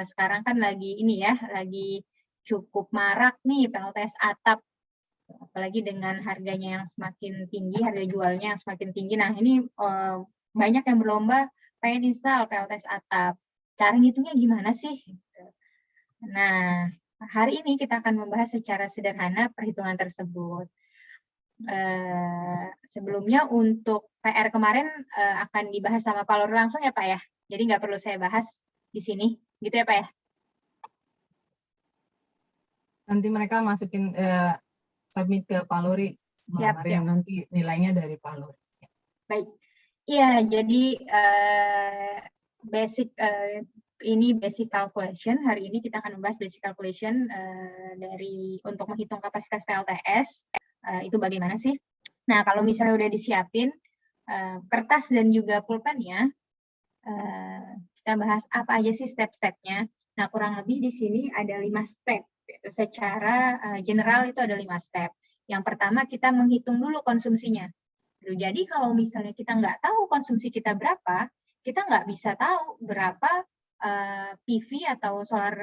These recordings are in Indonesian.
sekarang kan lagi ini ya, lagi cukup marak nih PLTS atap, apalagi dengan harganya yang semakin tinggi, harga jualnya yang semakin tinggi. Nah, ini banyak yang berlomba pengen install PLTS atap. Cara ngitungnya gimana sih? Nah, hari ini kita akan membahas secara sederhana perhitungan tersebut. Sebelumnya untuk PR kemarin akan dibahas sama Pak Lori langsung ya Pak ya, jadi nggak perlu saya bahas di sini, gitu ya Pak ya? Nanti mereka masukin submit ke Pak Lori, Mbak Mariam, nanti nilainya dari Pak Lori. Baik, iya jadi ini basic calculation. Hari ini kita akan membahas basic calculation untuk menghitung kapasitas PLTS. Itu bagaimana sih? Nah, kalau misalnya udah disiapin kertas dan juga pulpennya, kita bahas apa aja sih step-stepnya. Nah, kurang lebih di sini ada 5 step. Secara general itu ada 5 step. Yang pertama kita menghitung dulu konsumsinya. Jadi kalau misalnya kita nggak tahu konsumsi kita berapa, kita nggak bisa tahu berapa PV atau solar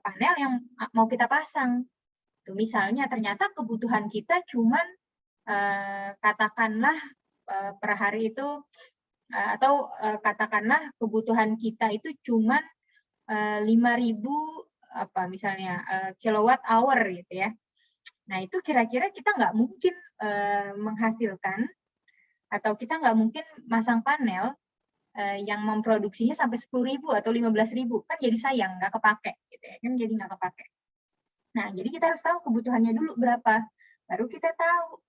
panel yang mau kita pasang. Misalnya ternyata kebutuhan kita cuman katakanlah per hari itu atau katakanlah kebutuhan kita itu cuman 5.000 misalnya kilowatt hour gitu ya. Nah itu kira-kira kita nggak mungkin menghasilkan atau kita nggak mungkin masang panel yang memproduksinya sampai 10.000 atau 15.000, kan jadi sayang, nggak kepake, gitu ya, kan jadi nggak kepake. Nah, jadi kita harus tahu kebutuhannya dulu berapa, baru kita tahu.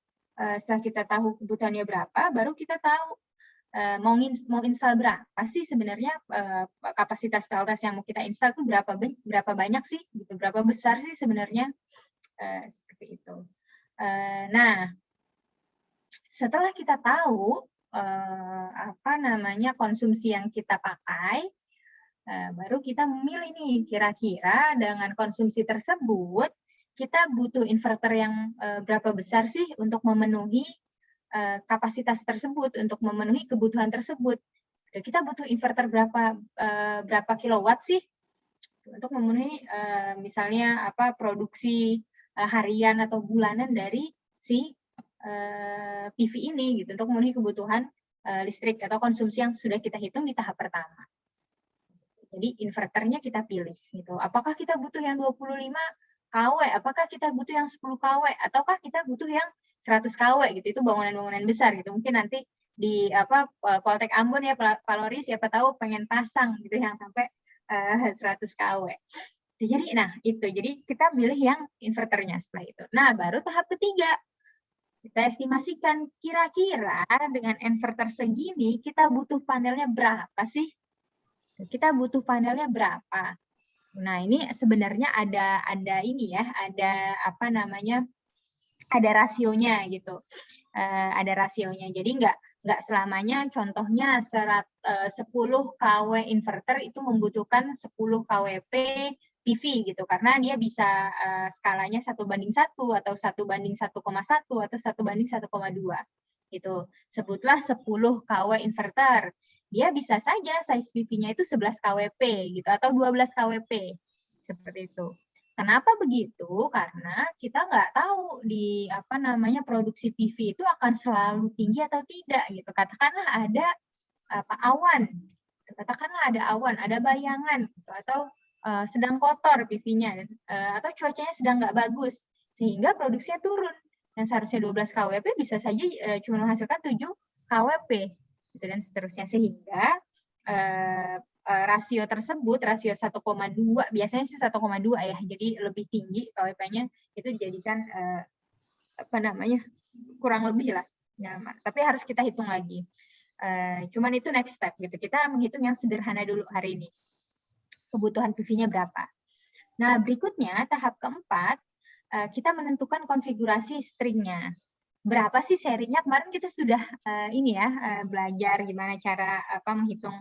Setelah kita tahu kebutuhannya berapa, baru kita tahu mau install berapa sih sebenarnya kapasitas PLTS yang mau kita install itu berapa banyak sih, gitu, berapa besar sih sebenarnya, seperti itu. Nah, setelah kita tahu konsumsi yang kita pakai, baru kita memilih nih kira-kira dengan konsumsi tersebut kita butuh inverter yang berapa besar sih untuk memenuhi kapasitas tersebut, untuk memenuhi kebutuhan tersebut. Kita butuh inverter berapa kilowatt sih untuk memenuhi misalnya produksi harian atau bulanan dari si PV ini gitu, untuk memenuhi kebutuhan listrik atau konsumsi yang sudah kita hitung di tahap pertama. Jadi inverternya kita pilih gitu. Apakah kita butuh yang 25 kW, apakah kita butuh yang 10 kW, ataukah kita butuh yang 100 kW gitu. Itu bangunan-bangunan besar gitu. Mungkin nanti di Poltek Ambon ya Pak Lori, siapa tahu pengen pasang gitu yang sampai 100 kW. Jadi kita pilih yang inverternya setelah itu. Nah, baru tahap ketiga. Kita estimasikan kira-kira dengan inverter segini kita butuh panelnya berapa sih? Kita butuh panelnya berapa? Nah, ini sebenarnya ada ini ya, ada ada rasionya gitu. Ada rasionya. Jadi nggak selamanya contohnya 10 kW inverter itu membutuhkan 10 kWp PV gitu, karena dia bisa skalanya 1:1 atau 1:1,1 atau 1:1,2 gitu. Sebutlah 10 kW inverter, dia bisa saja size PV-nya itu 11 kWp gitu atau 12 kWp seperti itu. Kenapa begitu? Karena kita nggak tahu di produksi PV itu akan selalu tinggi atau tidak gitu. Katakanlah ada awan, katakanlah ada awan, ada bayangan gitu, atau sedang kotor PV-nya, atau cuacanya sedang nggak bagus, sehingga produksinya turun. Yang seharusnya 12 kWp bisa saja cuma menghasilkan 7 kWp, gitu, dan seterusnya. Sehingga rasio tersebut, rasio 1,2, biasanya sih 1,2 ya, jadi lebih tinggi KWP-nya, itu dijadikan kurang lebih lah nyaman. Tapi harus kita hitung lagi. Cuman itu next step gitu. Kita menghitung yang sederhana dulu hari ini. Kebutuhan PV-nya berapa. Nah, berikutnya tahap keempat, kita menentukan konfigurasi stringnya. Berapa sih serinya? Kemarin kita sudah belajar gimana cara menghitung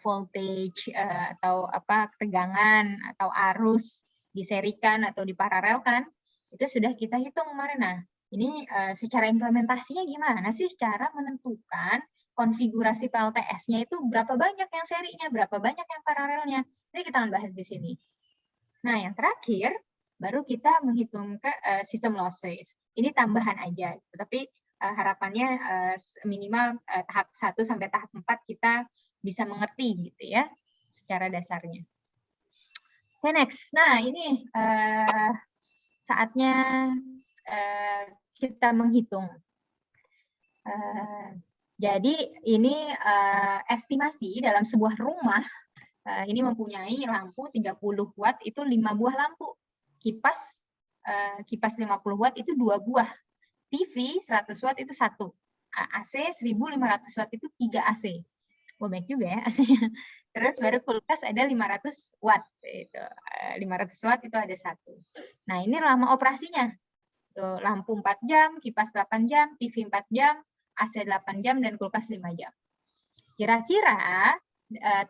voltage atau tegangan atau arus diserikan atau diparalelkan. Itu sudah kita hitung kemarin. Nah, ini secara implementasinya gimana sih cara menentukan konfigurasi PLTS-nya itu berapa banyak yang serinya, berapa banyak yang paralelnya. Jadi kita akan bahas di sini. Nah, yang terakhir, baru kita menghitung sistem losses. Ini tambahan aja, tapi harapannya minimal tahap 1 sampai tahap 4 kita bisa mengerti gitu ya, secara dasarnya. Oke, next. Nah, ini saatnya kita menghitung. Jadi ini estimasi dalam sebuah rumah ini mempunyai lampu 30 watt itu 5 buah lampu. Kipas 50 watt itu 2 buah. TV 100 watt itu 1. AC 1500 watt itu 3 AC. Wah, baik juga ya AC-nya. Terus baru kulkas ada 500 watt. Itu 500 watt itu ada 1. Nah, ini lama operasinya. Tuh, lampu 4 jam, kipas 8 jam, TV 4 jam, AC 8 jam, dan kulkas 5 jam. Kira-kira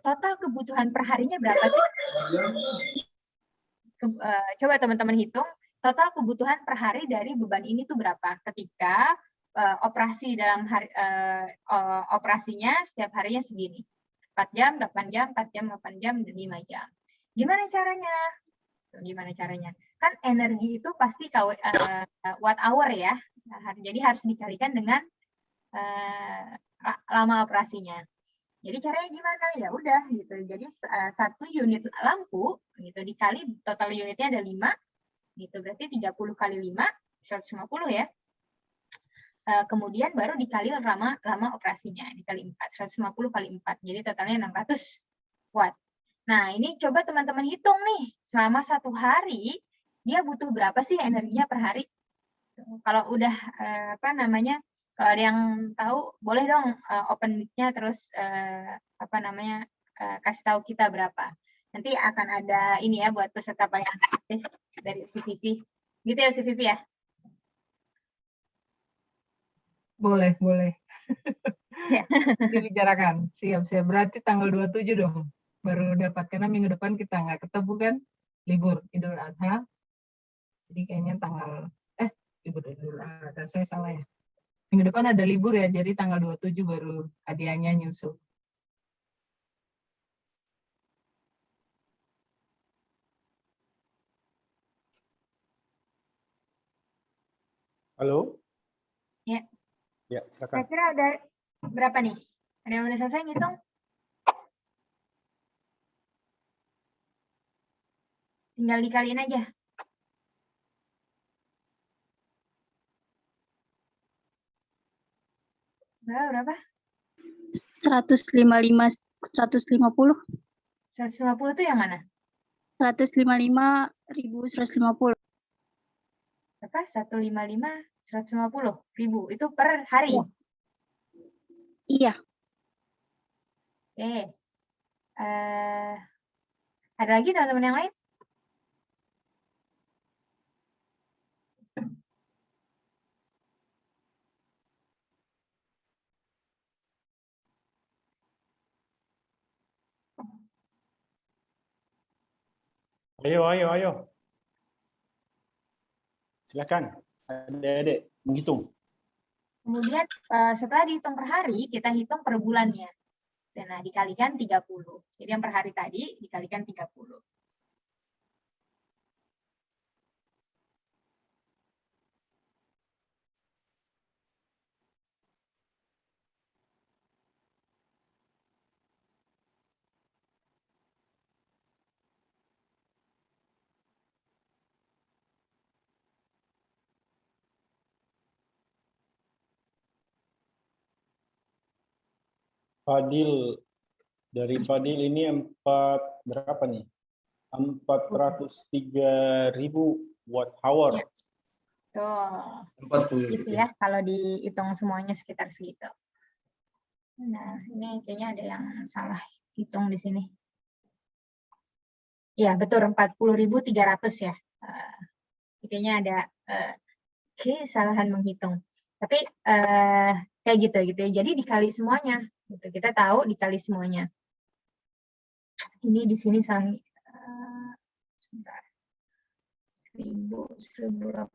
total kebutuhan per harinya berapa sih? Coba teman-teman hitung, total kebutuhan per hari dari beban ini tuh berapa ketika operasi dalam hari, operasinya setiap harinya segini. 4 jam, 8 jam, 4 jam, 8 jam, dan 5 jam. Gimana caranya? Gimana caranya? Kan energi itu pasti watt hour ya. Jadi harus dikalikan dengan lama operasinya. Jadi caranya gimana? Ya udah gitu. Jadi 1 unit lampu gitu dikali total unitnya ada 5 gitu. Berarti 30 kali 5 150 ya. Kemudian baru dikali lama operasinya, dikali 4, 150 kali 4. Jadi totalnya 600 watt. Nah, ini coba teman-teman hitung nih, selama 1 hari dia butuh berapa sih energinya per hari? Kalau udah kalau ada yang tahu, boleh dong open mic-nya terus kasih tahu kita berapa. Nanti akan ada ini ya buat peserta paling aktif dari CVV. Gitu ya CVV ya? Boleh. Ya. Dibicarakan. Siap. Berarti tanggal 27 dong. Baru dapat, karena minggu depan kita nggak ketemu kan. Libur Idul Adha. Jadi kayaknya libur Idul Adha. Saya salah ya. Minggu depan ada libur ya, jadi tanggal 27 baru hadiahnya nyusul. Halo? Ya. Ya, silakan. Kira-kira ada berapa nih? Ada yang udah selesai ngitung? Tinggal dikaliin aja. Berapa? 155, 150. 150 itu yang mana? 155.150. Berapa? 155.150.000 itu per hari. Iya. Oke. Ada lagi teman-teman yang lain? Ayo. Silakan, adik-adik menghitung. Kemudian setelah dihitung per hari, kita hitung per bulannya. Nah, dikalikan 30. Jadi yang per hari tadi dikalikan 30. Fadil ini berapa nih? 403.000 watt hour. Ya. Tuh. 40. Gitu ya, kalau dihitung semuanya sekitar segitu. Nah, ini kayaknya ada yang salah hitung di sini. Ya, betul 40.300 ya. Kayaknya ada kesalahan menghitung. Tapi kayak gitu ya. Jadi dikali semuanya. Gitu. Kita tahu dikali semuanya. Ini di sini salah. Sebentar. 1.800.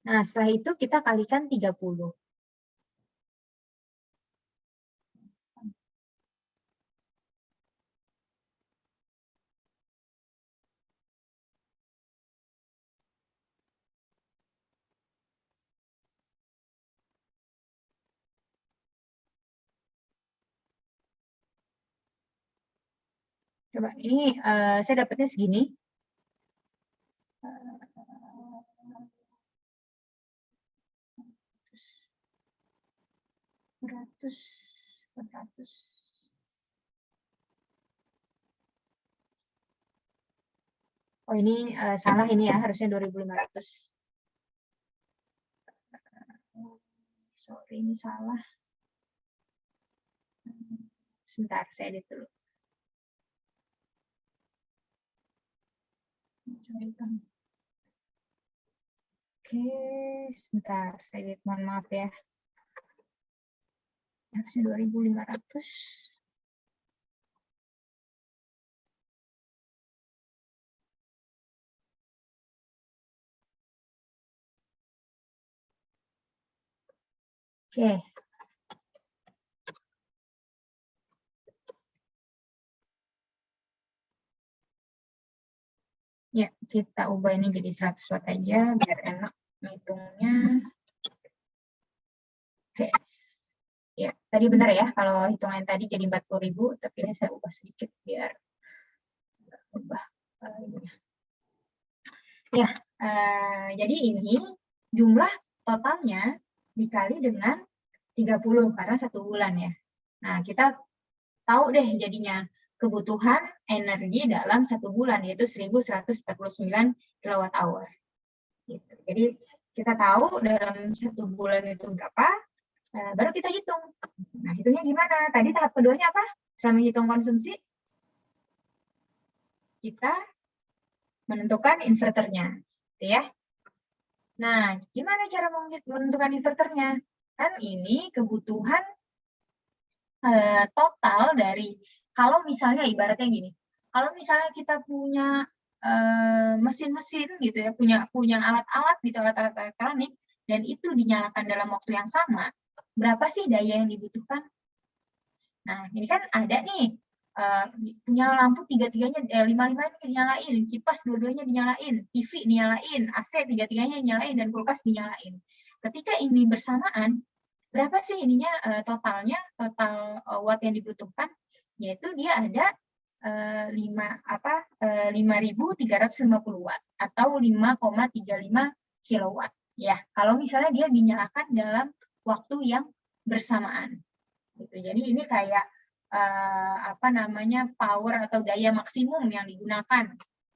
Nah, setelah itu kita kalikan 30. Coba, ini saya dapatnya segini. 400. Oh, ini salah ini ya, harusnya 2.500. Sorry, ini salah. Sebentar, saya edit dulu. Oke, sebentar, saya edit, mohon maaf ya. Harusnya 2.500. Oke. Ya, kita ubah ini jadi 100 watt aja biar enak ngitungnya. Oke. Ya, tadi benar ya kalau hitungan tadi jadi 40.000, tapi ini saya ubah sedikit biar ubah ininya. Ya, jadi ini jumlah totalnya dikali dengan 30 karena 1 bulan ya. Nah, kita tahu deh jadinya kebutuhan energi dalam 1 bulan yaitu 1.149 kWh. Gitu. Jadi kita tahu dalam 1 bulan itu berapa, baru kita hitung. Nah, hitungnya gimana? Tadi tahap keduanya apa? Selama hitung konsumsi, kita menentukan inverternya, gitu ya. Nah, gimana cara menentukan inverternya? Kan ini kebutuhan total dari, kalau misalnya ibaratnya gini, kalau misalnya kita punya mesin-mesin gitu ya, punya alat-alat gitu, alat-alat elektronik, dan itu dinyalakan dalam waktu yang sama, berapa sih daya yang dibutuhkan? Nah, ini kan ada nih, punya lampu tiga-tiganya, 5-5 dinyalain, kipas dua-duanya dinyalain, TV dinyalain, AC tiga-tiganya dinyalain, dan kulkas dinyalain. Ketika ini bersamaan, berapa sih ininya total watt yang dibutuhkan? Yaitu dia ada 5.350 watt atau 5,35 kilowatt. Ya, kalau misalnya dia dinyalakan dalam waktu yang bersamaan. Gitu. Jadi ini kayak power atau daya maksimum yang digunakan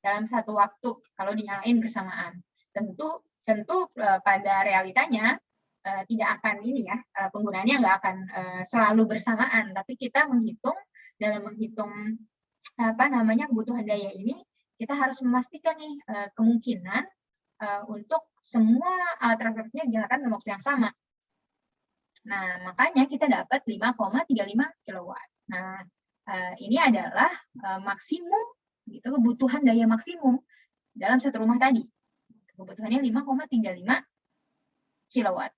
dalam satu waktu kalau dinyalain bersamaan. Tentu pada realitanya tidak akan ini ya, penggunaannya nggak akan selalu bersamaan, tapi kita dalam menghitung kebutuhan daya ini, kita harus memastikan nih kemungkinan untuk semua alat elektroniknya dinyalakan dalam waktu yang sama. Nah, makanya kita dapat 5,35 kilowatt. Nah, ini adalah maksimum gitu, kebutuhan daya maksimum dalam satu rumah tadi. Kebutuhannya 5,35 kilowatt.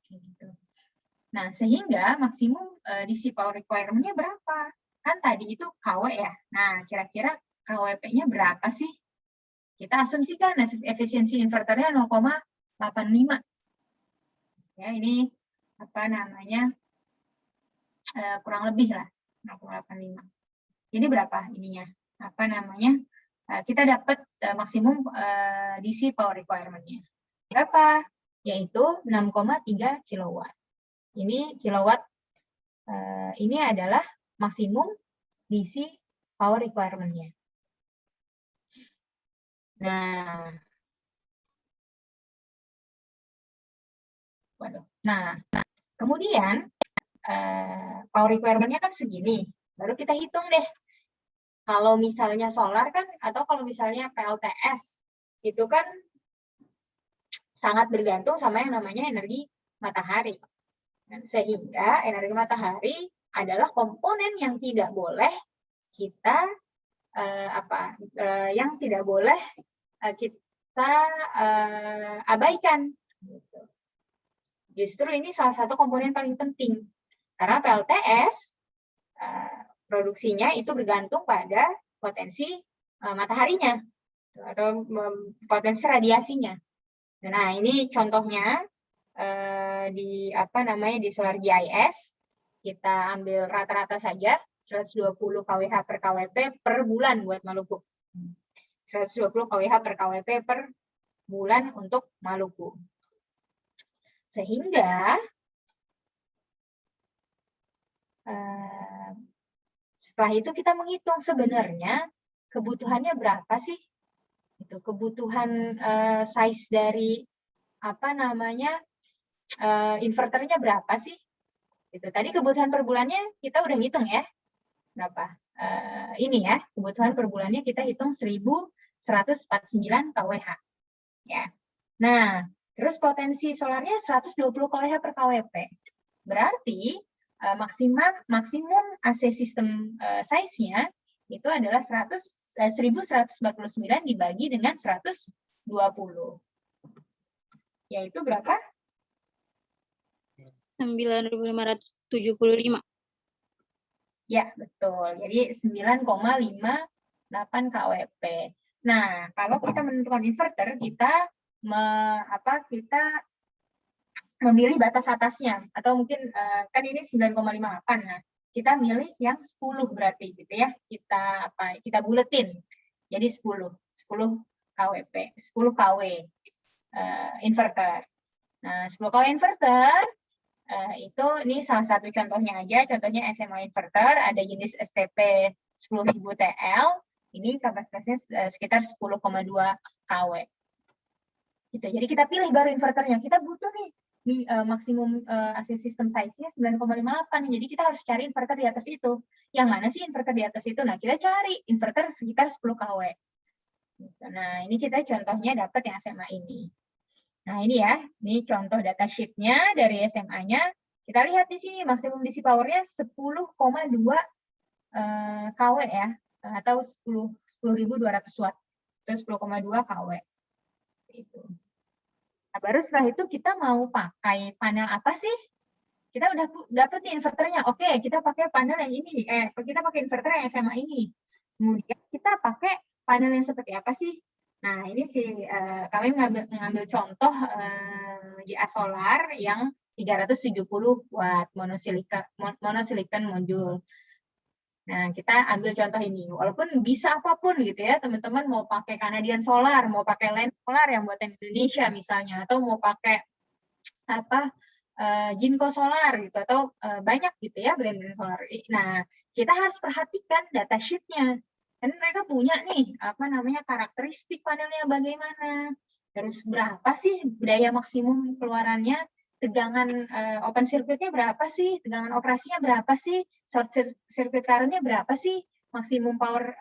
Gitu. Nah, sehingga maksimum DC power requirement-nya berapa? Kan tadi itu KW ya. Nah, kira-kira KWP-nya berapa sih? Kita asumsikan efisiensi inverternya 0,85. Ya, ini kurang lebih lah 0,85. Jadi berapa ininya? Kita dapat maksimum DC power requirement-nya. Berapa? Yaitu 6,3 kilowatt. Ini kilowatt, ini adalah maksimum DC power requirement-nya. Nah, kemudian power requirement-nya kan segini. Baru kita hitung deh. Kalau misalnya solar kan, atau kalau misalnya PLTS, itu kan sangat bergantung sama yang namanya energi matahari. Sehingga energi matahari adalah komponen yang tidak boleh kita abaikan. Justru ini salah satu komponen paling penting. Karena PLTS produksinya itu bergantung pada potensi mataharinya atau potensi radiasinya. Nah, ini contohnya di di Solar GIS. Kita ambil rata-rata saja 120 kWh per KWP per bulan buat Maluku. 120 kWh per KWP per bulan untuk Maluku. Sehingga setelah itu kita menghitung sebenarnya kebutuhannya berapa sih? Itu kebutuhan size dari inverternya berapa sih? Itu tadi kebutuhan per bulannya kita udah ngitung ya. Berapa? Ini ya, kebutuhan per bulannya kita hitung 1149 kWh. Ya. Nah, terus potensi solarnya 120 kWh per KWP. Berarti maksimum AC system size-nya itu adalah 1149 dibagi dengan 120. Yaitu berapa? 9.575. Ya, betul. Jadi 9,58 KWP. Nah, kalau kita menentukan inverter, kita memilih batas atasnya, atau mungkin kan ini 9,58. Nah, kita milih yang 10 berarti gitu ya. Kita buletin. Jadi 10 KWP, 10 KW inverter. Nah, 10 KW inverter itu ini salah satu contohnya aja. Contohnya SMA inverter, ada jenis STP 10.000 TL. Ini kapasitasnya sekitar 10,2 kW. Gitu. Jadi kita pilih baru inverternya. Kita butuh nih maksimum AC system size-nya 9,58. Jadi kita harus cari inverter di atas itu. Yang mana sih inverter di atas itu? Nah, kita cari inverter sekitar 10 kW. Nah, ini kita contohnya dapat yang SMA ini. Nah, ini ya. Ini contoh datasheet-nya dari SMA-nya. Kita lihat di sini maksimum DC power-nya 10,2 kW ya. Atau 10.200 watt. Itu 10,2 kW. Itu. Nah, baru setelah itu kita mau pakai panel apa sih? Kita udah dapet nih inverternya. Oke, kita pakai panel yang ini. Kita pakai inverter yang SMA ini. Kemudian kita pakai panel yang seperti apa sih? Nah, ini kami mengambil contoh GA Solar yang 370 watt monosilicon modul. Nah, kita ambil contoh ini. Walaupun bisa apapun gitu ya, teman-teman mau pakai Canadian Solar, mau pakai Land Solar yang buatan Indonesia misalnya, atau mau pakai Jinko Solar gitu, atau banyak gitu ya brand-brand solar. Nah, kita harus perhatikan datasheet-nya. Dan mereka punya nih karakteristik panelnya bagaimana, terus berapa sih daya maksimum keluarannya, tegangan open circuit-nya berapa sih, tegangan operasinya berapa sih, short circuit current-nya berapa sih, maksimum power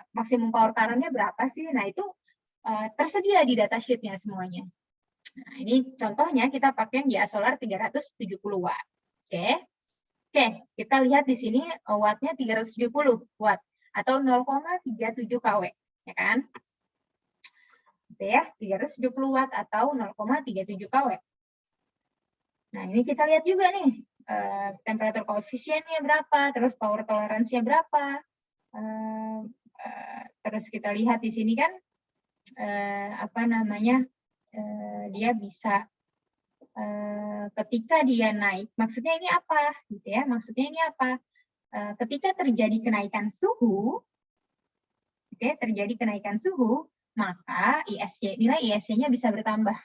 maksimum power current-nya berapa sih. Nah, itu tersedia di datasheet-nya semuanya. Nah, ini contohnya kita pakai GA Solar 370 watt. Oke, kita lihat di sini wattnya 370 watt atau 0,37 kW, ya kan? Gitu ya, 370 watt atau 0,37 kW. Nah, ini kita lihat juga nih, temperatur koefisiennya berapa, terus power toleransinya berapa. Terus kita lihat di sini kan, dia bisa ketika dia naik, maksudnya ini apa gitu ya, maksudnya ini apa, ketika terjadi kenaikan suhu, maka nilai ISC-nya bisa bertambah.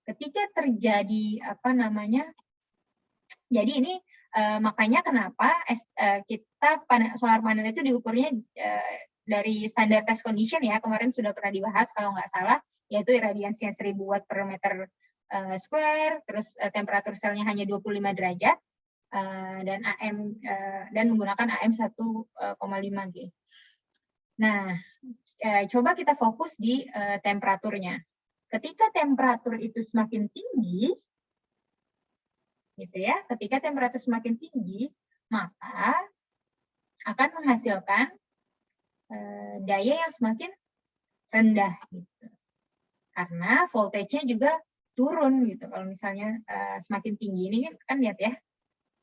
Ketika terjadi jadi ini makanya kenapa kita solar panel itu diukurnya dari standar test condition ya, kemarin sudah pernah dibahas kalau nggak salah, yaitu iradiansinya 1000 watt per meter square, terus temperatur selnya hanya 25 derajat, dan menggunakan AM 1,5 G. Nah, coba kita fokus di temperaturnya. Ketika temperatur itu semakin tinggi, gitu ya, ketika temperatur semakin tinggi, maka akan menghasilkan daya yang semakin rendah gitu. Karena voltage-nya juga turun gitu. Kalau misalnya semakin tinggi ini kan lihat ya.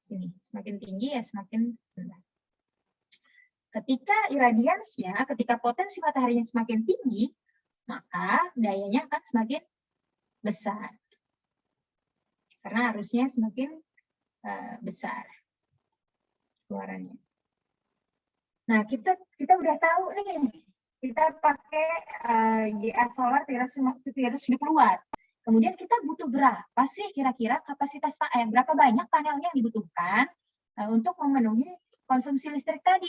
Sini, semakin tinggi ya semakin rendah. Ketika iradiansnya, ketika potensi mataharinya semakin tinggi, maka dayanya akan semakin besar. Karena arusnya semakin besar keluarannya. Nah, kita udah tahu nih, kita pakai GA solar 370 watt. Kemudian kita butuh berapa sih kira-kira kapasitas berapa banyak panelnya yang dibutuhkan untuk memenuhi konsumsi listrik tadi?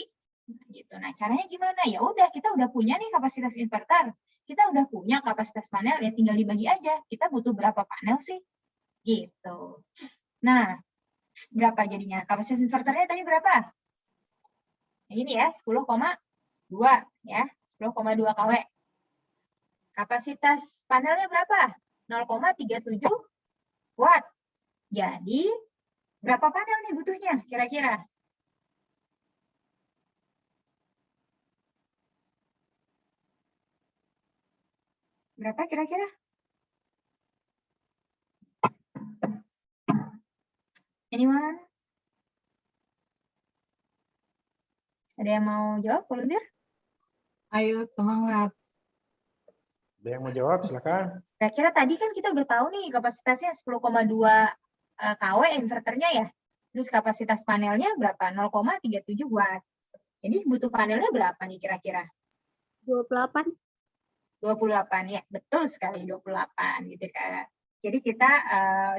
Gitu. Nah, caranya gimana? Ya udah, kita udah punya nih kapasitas inverter. Kita udah punya kapasitas panel, ya tinggal dibagi aja. Kita butuh berapa panel sih? Gitu. Nah, berapa jadinya? Kapasitas inverternya tadi berapa? Ini ya, 10,2 ya, 10,2 kW. Kapasitas panelnya berapa? 0,37 watt. Jadi, berapa panel nih butuhnya kira-kira? Berapa kira-kira? Anyone? Ada yang mau jawab, volunteer? Ayo semangat. Ada yang mau jawab, silakan. Kira-kira tadi kan kita udah tahu nih kapasitasnya 10,2 kW inverternya ya. Terus kapasitas panelnya berapa? 0,37 watt. Jadi butuh panelnya berapa nih kira-kira? 28. 28 ya, betul sekali 28 gitu kan. Jadi kita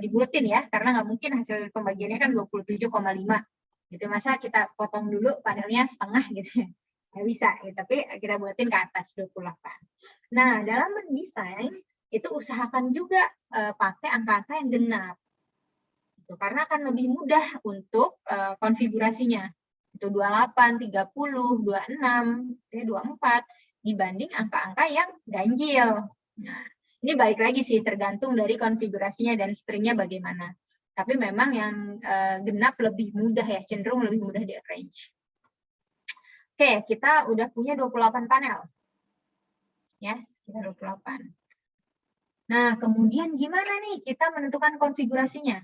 dibulutin ya, karena nggak mungkin hasil pembagiannya kan 27,5. Gitu, masa kita potong dulu panelnya setengah gitu. Nggak bisa, gitu. Tapi kita buatin ke atas 28. Nah, dalam mendesain itu usahakan juga pakai angka-angka yang genap. Gitu, karena akan lebih mudah untuk konfigurasinya. Itu 28, 30, 26, 24 dibanding angka-angka yang ganjil. Nah, ini balik lagi sih tergantung dari konfigurasinya dan stringnya bagaimana. Tapi memang yang genap lebih mudah ya, cenderung lebih mudah di arrange. Oke, kita udah punya 28 panel. Ya, sekitar 28. Nah, kemudian gimana nih kita menentukan konfigurasinya?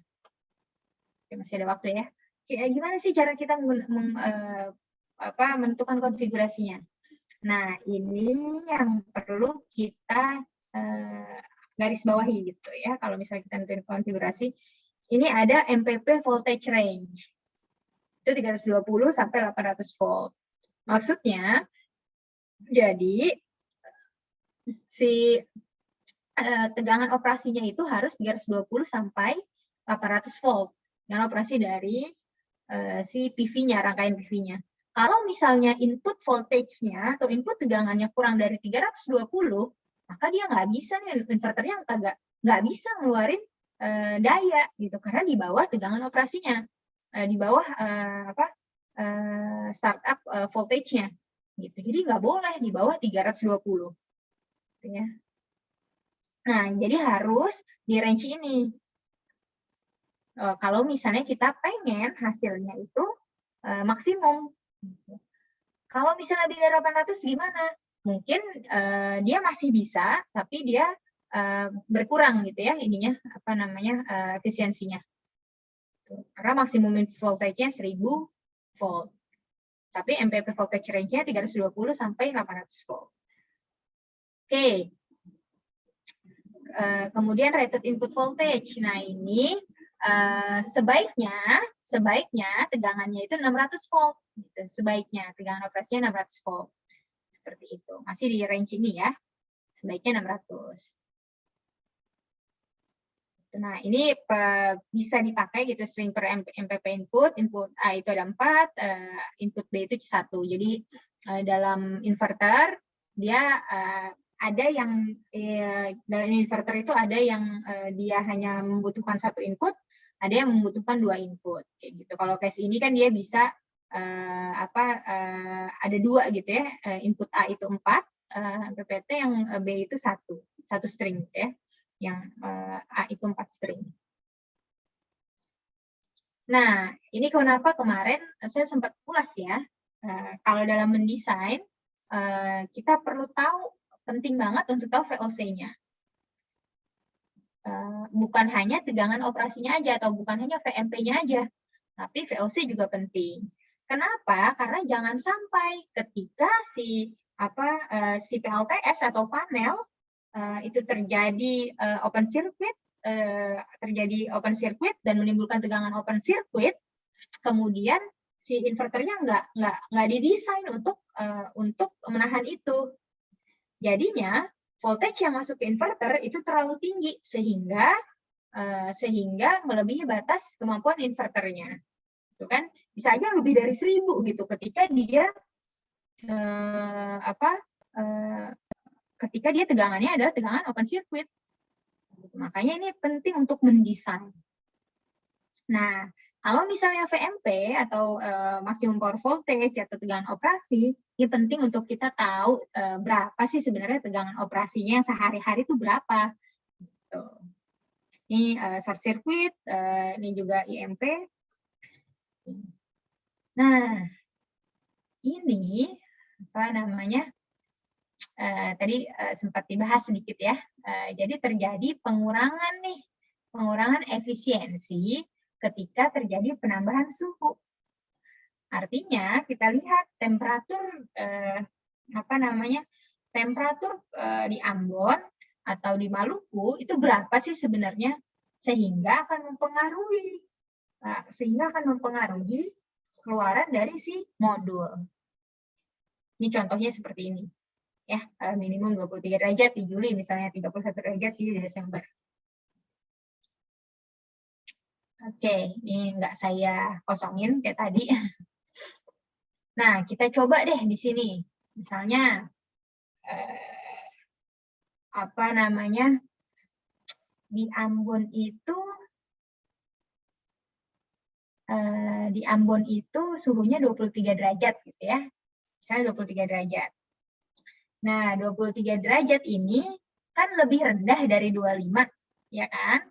Oke, masih ada waktu ya. Gimana sih cara kita menentukan konfigurasinya? Nah, ini yang perlu kita garis bawahi gitu ya. Kalau misalnya kita nentuin konfigurasi, ini ada MPP voltage range. Itu 320 sampai 800 volt. Maksudnya, jadi si tegangan operasinya itu harus 320 sampai 800 volt. Tegangan operasi dari si PV-nya, rangkaian PV-nya. Kalau misalnya input voltage-nya atau input tegangannya kurang dari 320, maka dia nggak bisa nih, inverternya nggak bisa ngeluarin daya gitu, karena di bawah tegangan operasinya, di bawah startup voltage-nya gitu. Jadi nggak boleh di bawah 320. Gitu ya. Nah, jadi harus di range ini. Kalau misalnya kita pengen hasilnya itu maksimum. Kalau misalnya di 800 gimana? Mungkin dia masih bisa, tapi dia berkurang gitu ya ininya efisiensinya. Karena maksimum voltage-nya 1000 volt. Tapi MPP voltage range-nya 320 sampai 800 volt. Oke. Kemudian rated input voltage. Nah, ini sebaiknya tegangannya itu 600 volt. Gitu. Sebaiknya tegangan operasinya 600 volt. Seperti itu. Masih di range ini ya. Sebaiknya 600. Nah, ini bisa dipakai gitu string per MPP input A itu ada 4, input B itu 1. Jadi dalam inverter dia ada yang dalam inverter itu ada yang dia hanya membutuhkan 1 input, ada yang membutuhkan 2 input kayak gitu. Kalau case ini kan dia bisa ada 2 gitu ya, input A itu 4, MPPT yang B itu 1 string gitu ya, yang A itu 4 string. Nah, ini kenapa kemarin saya sempat ulas ya, kalau dalam mendesain kita perlu tahu penting banget untuk tahu VOC-nya. Bukan hanya tegangan operasinya aja atau bukan hanya VMP-nya aja, tapi VOC juga penting. Kenapa? Karena jangan sampai ketika si PLTS atau panel itu terjadi open circuit dan menimbulkan tegangan open circuit, kemudian si inverternya nggak didesain untuk menahan itu. Jadinya voltage yang masuk ke inverter itu terlalu tinggi sehingga melebihi batas kemampuan inverternya. Itu kan bisa aja lebih dari 1000 gitu ketika dia ketika dia tegangannya adalah tegangan open circuit. Makanya ini penting untuk mendesain. Nah, kalau misalnya VMP atau maksimum power voltage atau tegangan operasi, ini penting untuk kita tahu berapa sih sebenarnya tegangan operasinya yang sehari-hari itu berapa. Gitu. Ini short circuit, ini juga IMP. Nah, ini apa namanya? Tadi sempat dibahas sedikit ya. Jadi terjadi pengurangan efisiensi ketika terjadi penambahan suhu. Artinya kita lihat temperatur di Ambon atau di Maluku itu berapa sih sebenarnya, sehingga akan mempengaruhi keluaran dari si modul. Ini contohnya seperti ini. Ya, minimum 23 derajat di Juli, misalnya 31 derajat di Desember. Oke, ini nggak saya kosongin kayak tadi. Nah, kita coba deh di sini. Misalnya, di Ambon itu suhunya 23 derajat gitu ya. Misalnya 23 derajat. Nah, 23 derajat ini kan lebih rendah dari 25, ya kan?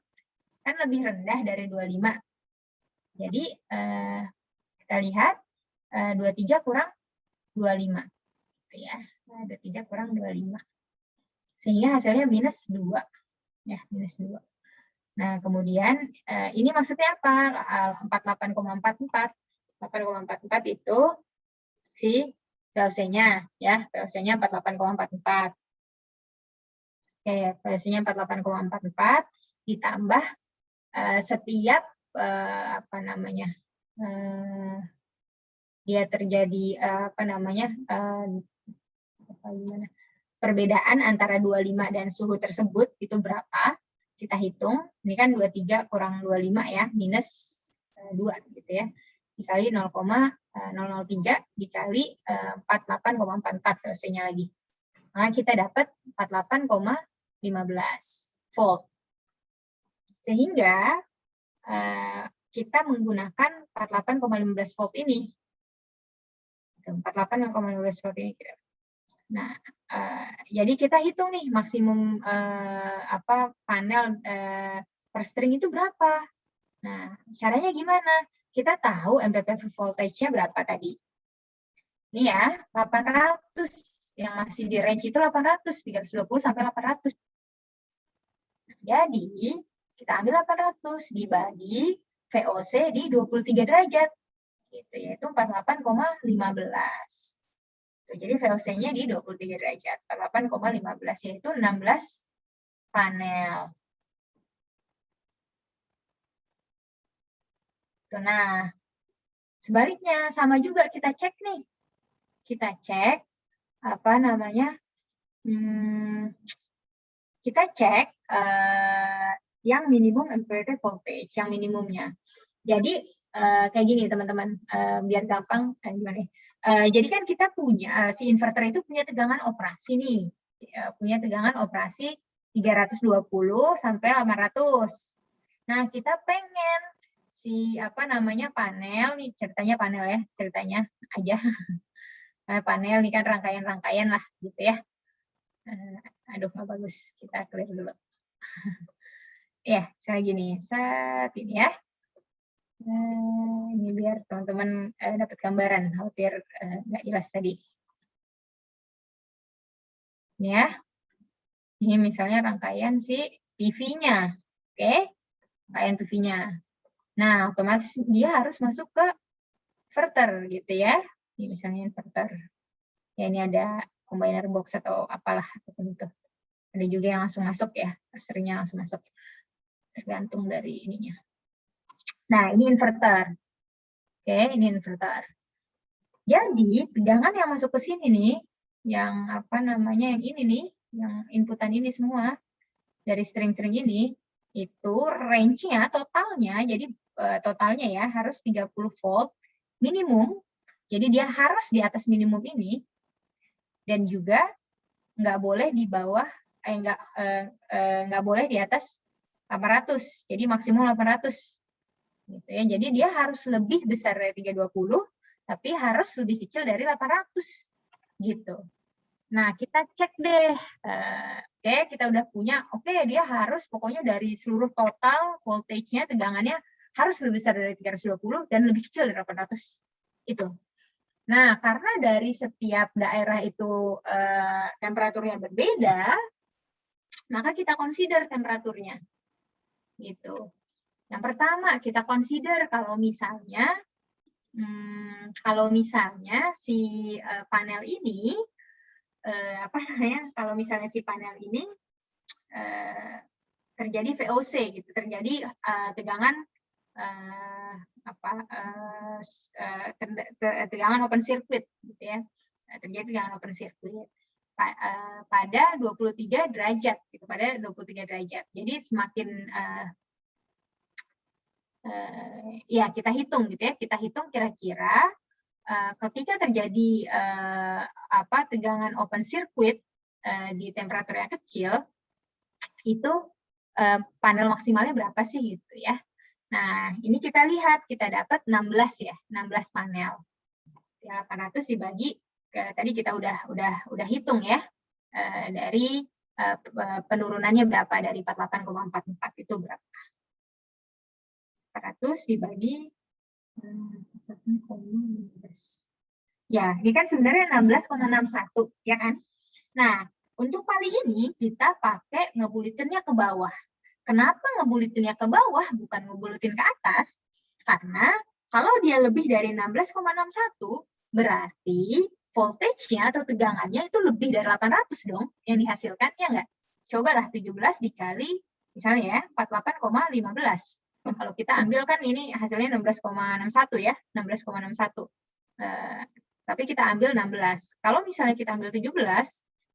Kan lebih rendah dari 25. Jadi, kita lihat 23 kurang 25. Gitu ya. 23 kurang 25. Sehingga hasilnya minus 2. Ya, minus 2. Nah, kemudian ini maksudnya apa? 48,44. 48,44 itu si VOC-nya, ya. VOC-nya 48,44. Oke, VOC-nya 48,44 ditambah setiap dia terjadi perbedaan antara 25 dan suhu tersebut itu berapa? Kita hitung, ini kan 23 kurang 25 ya, minus 2 gitu ya. Dikali 0,003 dikali 48,44 VOC-nya lagi. Maka kita dapat 48,15 volt. Sehingga kita menggunakan 48,15 volt ini. 48,15 volt ini. Nah, jadi kita hitung nih maksimum panel per string itu berapa. Nah, caranya gimana? Kita tahu MPPV voltage-nya berapa tadi. Ini ya, 800. Yang masih di range itu 800, 320 sampai 800. Jadi, kita ambil 800 dibagi VOC di 23 derajat. Gitu, yaitu 48,15. Jadi VOC-nya di 23 derajat, 48,15, yaitu 16 panel. Nah, sebaliknya sama juga kita cek nih. Kita cek kita cek yang minimum MPPV voltage, yang minimumnya. Jadi kayak gini teman-teman, biar gampang gimana ya? Jadi kan kita punya, si inverter itu punya tegangan operasi nih. Punya tegangan operasi 320 sampai 800. Nah, kita pengen si panel nih, ceritanya panel ya, ceritanya aja. Panel nih kan rangkaian-rangkaian lah gitu ya. Aduh, nggak bagus. Kita clear dulu. Ya, saya gini, saat ini ya. Ini biar teman-teman dapat gambaran, hampir nggak jelas tadi. Ini ya, Ini misalnya rangkaian si PV-nya. Oke, rangkaian PV-nya. Nah, otomatis dia harus masuk ke inverter gitu ya. Ini misalnya inverter. Ya, ini ada combiner box atau apalah apapun itu. Ada juga yang langsung masuk ya, seringnya langsung masuk. Tergantung dari ininya. Nah, ini inverter. Oke, ini inverter. Jadi, tegangan yang masuk ke sini nih, yang apa namanya, yang ini nih, yang inputan ini semua, dari string-string ini, itu range-nya, totalnya, jadi totalnya ya, harus 30 volt minimum. Jadi, dia harus di atas minimum ini, dan juga nggak boleh di bawah, nggak boleh di atas 800, jadi maksimum 800. Gitu ya. Jadi dia harus lebih besar dari 320, tapi harus lebih kecil dari 800. Gitu. Nah, kita cek deh. Oke, kita udah punya, oke, dia harus pokoknya dari seluruh total voltage-nya, tegangannya harus lebih besar dari 320 dan lebih kecil dari 800. Itu. Nah, karena dari setiap daerah itu temperaturnya berbeda, maka kita consider temperaturnya. Gitu. Yang pertama, kita consider kalau misalnya si panel ini kalau misalnya si panel ini terjadi VOC gitu, terjadi tegangan tegangan open circuit gitu ya. Terjadi tegangan open circuit pada 23 derajat gitu, pada 23 derajat. Jadi semakin ya kita hitung gitu ya, kita hitung kira-kira ketika terjadi tegangan open circuit di temperatur yang kecil, itu panel maksimalnya berapa sih gitu ya. Nah, ini kita lihat, kita dapat 16 ya, 16 panel. 800 dibagi tadi kita udah hitung ya, dari penurunannya berapa, dari 48,44 itu berapa. 400 dibagi ya, ini kan sebenarnya 16,61 ya kan. Nah, untuk kali ini kita pakai ngebulitinnya ke bawah. Kenapa ngebulitinnya ke bawah bukan ngebulitin ke atas? Karena kalau dia lebih dari 16,61 berarti voltage-nya atau tegangannya itu lebih dari 800 dong yang dihasilkan, ya enggak? Cobalah 17 dikali misalnya ya 48,15. Kalau kita ambil kan ini hasilnya 16,61 ya, 16,61. Tapi kita ambil 16. Kalau misalnya kita ambil 17,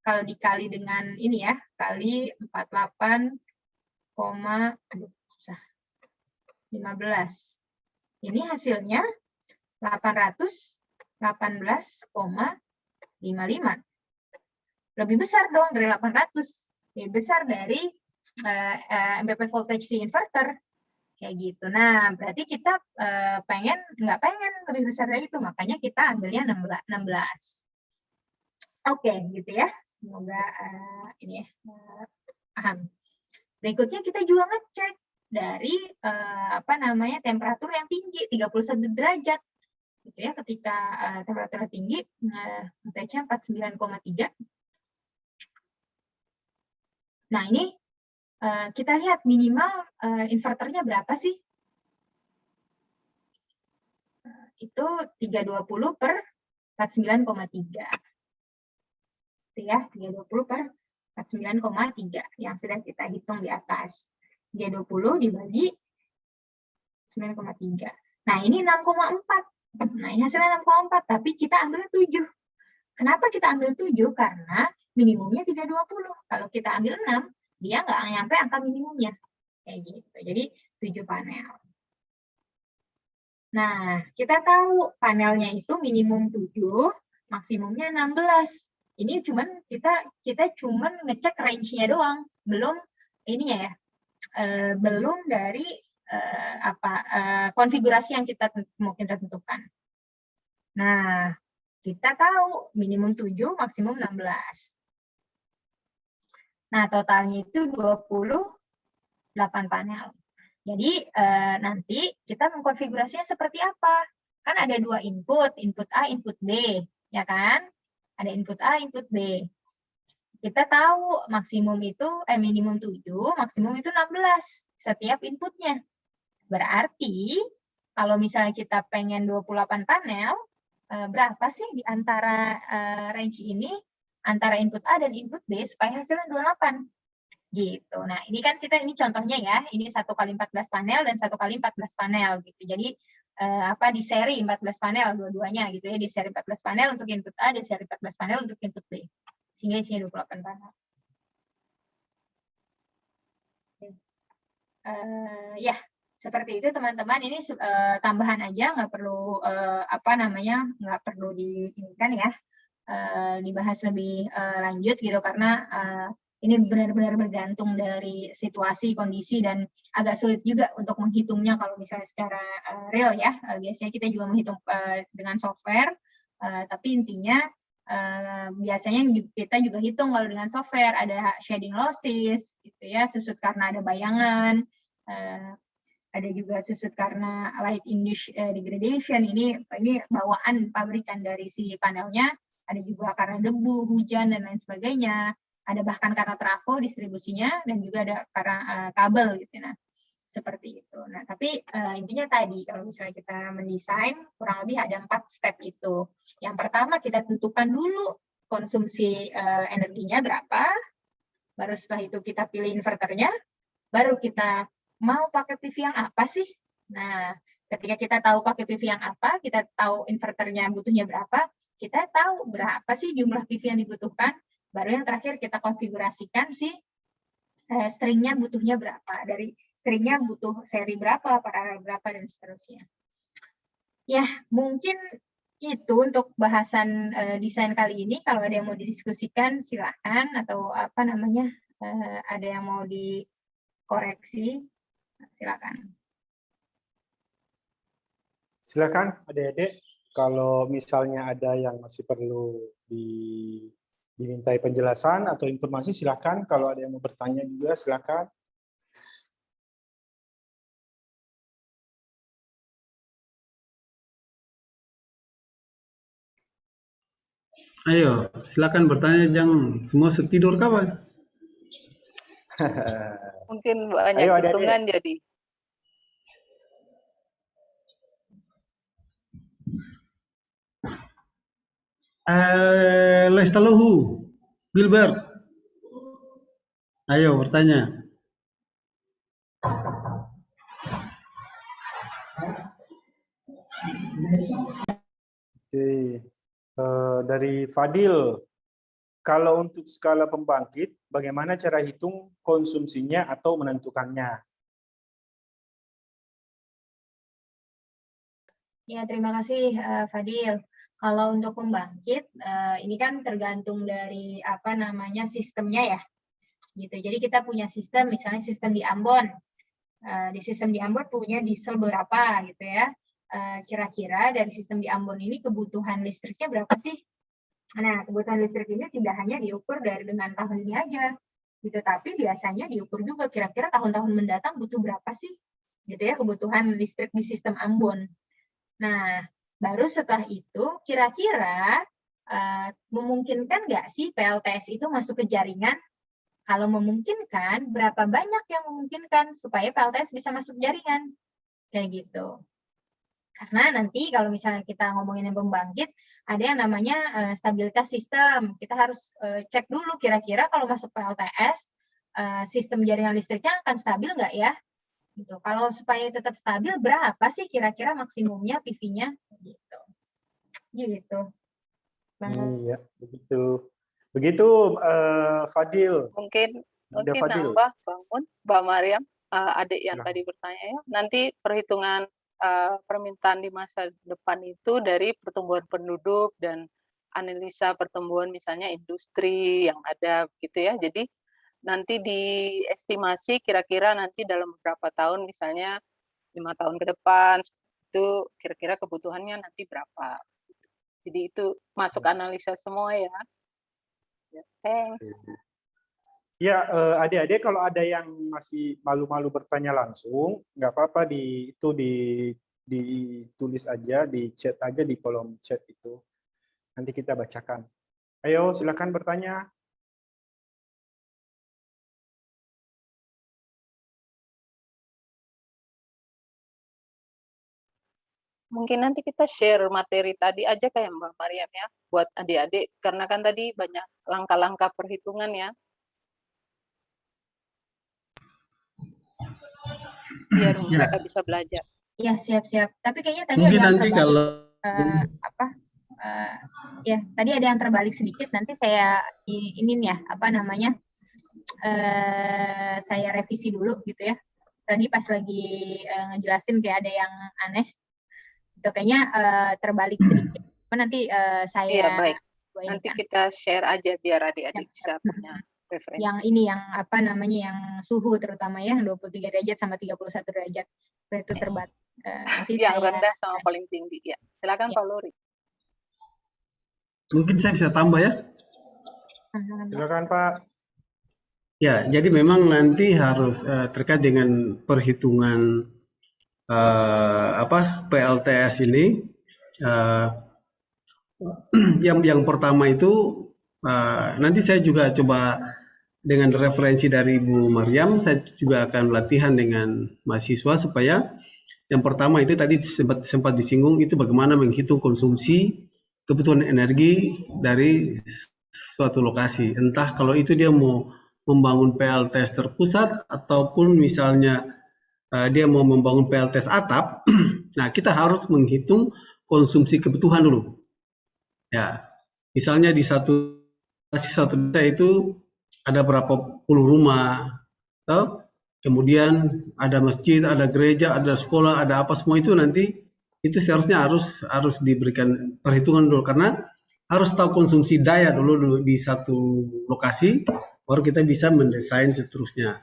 kalau dikali dengan ini ya, kali 48, 15. Ini hasilnya 818,55. Lebih besar dong dari 800. Lebih besar dari MPP voltage di inverter. Kayak gitu. Nah, berarti kita nggak pengen lebih besar dari itu, makanya kita ambilnya 16. Oke, gitu ya. Semoga ini ya paham. Berikutnya kita juga ngecek dari temperatur yang tinggi 31 derajat. Gitu ya, ketika temperatur tinggi voltage-nya 49,3. Nah, ini kita lihat minimal inverternya berapa sih? Itu 320 per 49,3. Itu ya, 320 per 49,3 yang sudah kita hitung di atas. 320 dibagi 9,3. Nah, ini 6,4. Nah, ini hasilnya 6,4, tapi kita ambil 7. Kenapa kita ambil 7? Karena minimumnya 320. Kalau kita ambil 6, dia nggak nyampe angka minimumnya. Kayak gitu. Jadi 7 panel. Nah, kita tahu panelnya itu minimum 7, maksimumnya 16. Ini cuman kita cuman ngecek range-nya doang, belum ini ya, belum dari konfigurasi yang kita tentukan. Nah, kita tahu minimum 7, maksimum 16. Nah, totalnya itu 28 panel. Jadi nanti kita mengkonfigurasinya seperti apa? Kan ada 2 input A, input B, ya kan? Ada input A, input B. kita tahu maksimum itu, minimum 7, maksimum itu 16 setiap inputnya. Berarti, kalau misalnya kita pengen 28 panel, berapa sih di antara range ini, antara input A dan input B, supaya hasilnya 28. Gitu. Nah, ini kan ini contohnya ya, ini 1 kali 14 panel dan 1 kali 14 panel gitu. Jadi di seri 14 panel dua-duanya gitu ya, di seri 14 panel untuk input A, di seri 14 panel untuk input B. Sehingga isinya 28 panel. Ya, seperti itu teman-teman. Ini tambahan aja, nggak perlu nggak perlu diinginkan ya, dibahas lebih lanjut gitu, karena ini benar-benar bergantung dari situasi, kondisi, dan agak sulit juga untuk menghitungnya kalau misalnya secara real ya. Biasanya kita juga menghitung dengan software, tapi intinya biasanya kita juga hitung kalau dengan software, ada shading losses, gitu ya, susut karena ada bayangan, ada juga susut karena light induced degradation, ini bawaan pabrikan dari si panelnya, ada juga karena debu, hujan, dan lain sebagainya, ada bahkan karena trafo distribusinya, dan juga ada karena kabel gitu. Nah, seperti itu. Nah, tapi intinya tadi kalau misalnya kita mendesain, kurang lebih ada 4 step itu. Yang pertama, kita tentukan dulu konsumsi energinya berapa, baru setelah itu kita pilih inverternya, baru kita mau pakai PV yang apa sih? Nah, ketika kita tahu pakai PV yang apa, kita tahu inverternya butuhnya berapa, kita tahu berapa sih jumlah PV yang dibutuhkan, baru yang terakhir kita konfigurasikan sih stringnya butuhnya berapa, dari stringnya butuh seri berapa, paralel berapa, dan seterusnya. Ya, mungkin itu untuk bahasan desain kali ini. Kalau ada yang mau didiskusikan, silakan, atau ada yang mau dikoreksi, silakan. Silakan adik-adik, kalau misalnya ada yang masih perlu dimintai penjelasan atau informasi, silakan. Kalau ada yang mau bertanya juga, silakan. Ayo, silakan bertanya, jangan semua setidur kawan. Mungkin banyak Ayo, adik-adik. hitungan jadi. Lestaluhu, Gilbert. Ayo bertanya. Oke. Dari Fadil, kalau untuk skala pembangkit, bagaimana cara hitung konsumsinya atau menentukannya? Ya, terima kasih Fadil. Kalau untuk pembangkit, ini kan tergantung dari sistemnya ya. Gitu. Jadi kita punya sistem, misalnya sistem di Ambon. Di sistem di Ambon punya diesel berapa gitu ya. Kira-kira dari sistem di Ambon ini kebutuhan listriknya berapa sih? Nah, kebutuhan listrik ini tidak hanya diukur dengan tahun ini aja, gitu. Tapi biasanya diukur juga kira-kira tahun-tahun mendatang butuh berapa sih, gitu ya, kebutuhan listrik di sistem Ambon. Nah, baru setelah itu kira-kira memungkinkan nggak sih PLTS itu masuk ke jaringan? Kalau memungkinkan, berapa banyak yang memungkinkan supaya PLTS bisa masuk jaringan? Kayak gitu. Karena nanti kalau misalnya kita ngomongin yang pembangkit, ada yang namanya stabilitas sistem. Kita harus cek dulu kira-kira kalau masuk PLTS, sistem jaringan listriknya akan stabil nggak ya? Gitu. Kalau supaya tetap stabil, berapa sih kira-kira maksimumnya PV-nya? Gitu. Gitu. Iya, begitu. Begitu, Fadil. Mungkin Fadil. nambah bangun, Mbak Mariam, adik yang Nah. tadi bertanya ya. Nanti perhitungan permintaan di masa depan itu dari pertumbuhan penduduk dan analisa pertumbuhan misalnya industri yang ada gitu ya. Jadi nanti diestimasi kira-kira nanti dalam beberapa tahun, misalnya 5 tahun ke depan, itu kira-kira kebutuhannya nanti berapa. Jadi itu masuk analisa semua ya. Thanks. Ya, adik-adik kalau ada yang masih malu-malu bertanya langsung, nggak apa-apa, ditulis aja, di chat aja di kolom chat itu. Nanti kita bacakan. Ayo, silakan bertanya. Mungkin nanti kita share materi tadi aja kayak Mbak Mariam ya, buat adik-adik, karena kan tadi banyak langkah-langkah perhitungan ya. Biar mereka bisa belajar. Ya, siap-siap. Tapi kayaknya tadi Mungkin ada yang nanti terbalik. kalau Ya, tadi ada yang terbalik sedikit. Nanti saya ini nih ya, apa namanya? Saya revisi dulu gitu ya. Tadi pas lagi ngejelasin kayak ada yang aneh. Itu kayaknya terbalik sedikit. Nanti saya Iya, baik. goyangkan. Nanti kita share aja biar adik-adik bisa punya referensi. Yang ini yang apa namanya yang suhu terutama ya, yang 23 derajat sama 31 derajat. Itu terbatas. Yang rendah sama paling tinggi ya. Silakan Pak Lori. mungkin saya bisa tambah ya. Silakan Pak. Ya, jadi memang nanti harus terkait dengan perhitungan PLTS ini. Yang pertama itu nanti saya juga coba dengan referensi dari Bu Mariam, saya juga akan latihan dengan mahasiswa supaya yang pertama itu tadi sempat disinggung itu bagaimana menghitung konsumsi kebutuhan energi dari suatu lokasi. Entah kalau itu dia mau membangun PLTS terpusat ataupun misalnya dia mau membangun PLTS atap. Nah, kita harus menghitung konsumsi kebutuhan dulu. Ya, misalnya di satu desa itu ada berapa puluh rumah, atau kemudian ada masjid, ada gereja, ada sekolah, ada apa semua itu nanti itu seharusnya harus diberikan perhitungan dulu karena harus tahu konsumsi daya dulu di satu lokasi, baru kita bisa mendesain seterusnya.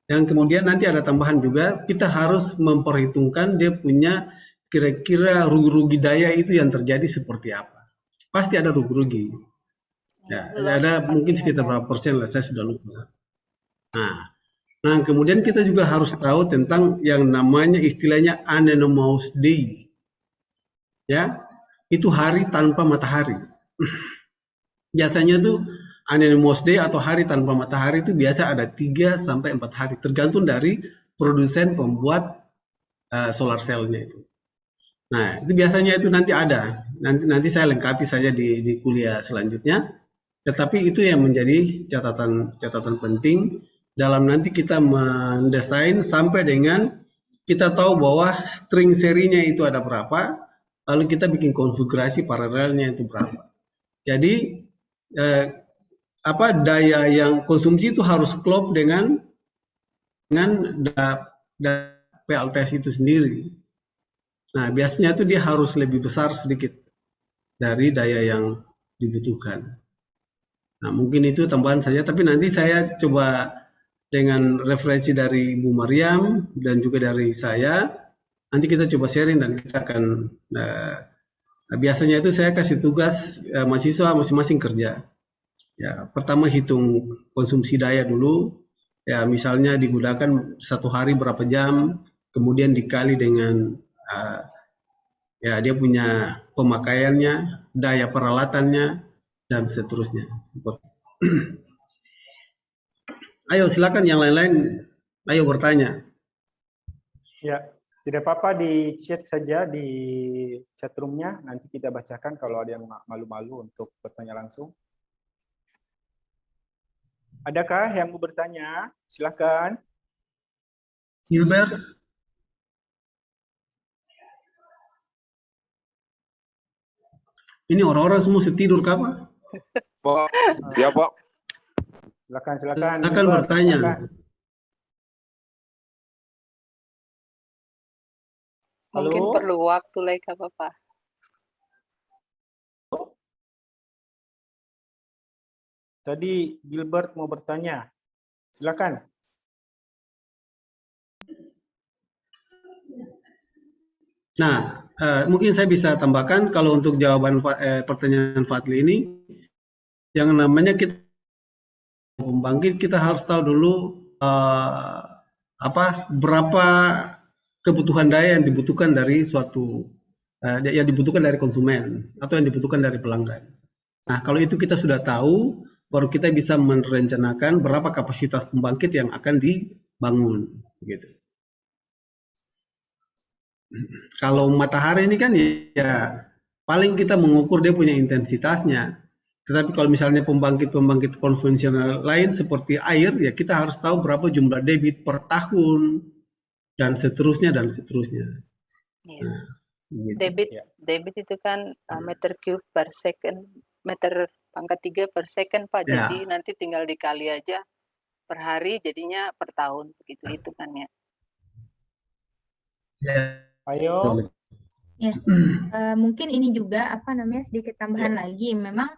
Yang kemudian nanti ada tambahan juga, kita harus memperhitungkan dia punya kira-kira rugi-rugi daya itu yang terjadi seperti apa. Pasti ada rugi-rugi. Ya, ada mungkin sekitar berapa persen lah, saya sudah lupa. Nah, kemudian kita juga harus tahu tentang yang namanya istilahnya anonymous day. Ya, itu hari tanpa matahari. Biasanya tuh anonymous day atau hari tanpa matahari itu biasa ada 3 sampai 4 hari, tergantung dari produsen pembuat solar cell-nya itu. Nah, itu biasanya itu nanti ada. Nanti saya lengkapi saja di kuliah selanjutnya. Tetapi itu yang menjadi catatan penting dalam nanti kita mendesain sampai dengan kita tahu bahwa string serinya itu ada berapa, lalu kita bikin konfigurasi paralelnya itu berapa. Jadi daya yang konsumsi itu harus klop dengan PLTS itu sendiri. Nah, biasanya itu dia harus lebih besar sedikit dari daya yang dibutuhkan. Nah, mungkin itu tambahan saja, tapi nanti saya coba dengan referensi dari Bu Mariam dan juga dari saya, nanti kita coba sharing dan kita akan, biasanya itu saya kasih tugas mahasiswa masing-masing kerja. Ya, pertama hitung konsumsi daya dulu, ya misalnya digunakan 1 hari berapa jam, kemudian dikali dengan ya dia punya pemakaiannya, daya peralatannya, dan seterusnya. Ayo silakan yang lain-lain, ayo bertanya. Ya, tidak apa-apa di chat saja di chat room-nya, nanti kita bacakan kalau ada yang malu-malu untuk bertanya langsung. Adakah yang mau bertanya? Silakan. Gilbert. Ini orang-orang semua tidur kapan? Pak, ya Pak. Silakan. Silakan bertanya. Silakan. Mungkin Halo? perlu waktu lagi Bapak. Tadi Gilbert mau bertanya. Silakan. Nah, mungkin saya bisa tambahkan kalau untuk jawaban pertanyaan Fadli ini, yang namanya kita pembangkit kita harus tahu dulu berapa kebutuhan daya yang dibutuhkan dari suatu yang dibutuhkan dari konsumen atau yang dibutuhkan dari pelanggan. Nah, kalau itu kita sudah tahu, baru kita bisa merencanakan berapa kapasitas pembangkit yang akan dibangun, gitu. Kalau matahari ini kan ya paling kita mengukur dia punya intensitasnya. Tetapi kalau misalnya pembangkit-pembangkit konvensional lain seperti air, ya kita harus tahu berapa jumlah debit per tahun dan seterusnya dan seterusnya. Iya. Nah, gitu. Debit itu kan meter cube per second, meter pangkat 3 per second, Pak. Ya. Jadi nanti tinggal dikali aja per hari, jadinya per tahun begitu hitungannya. Ya. Ayo. Ya, mungkin ini juga apa namanya sedikit tambahan lagi. Memang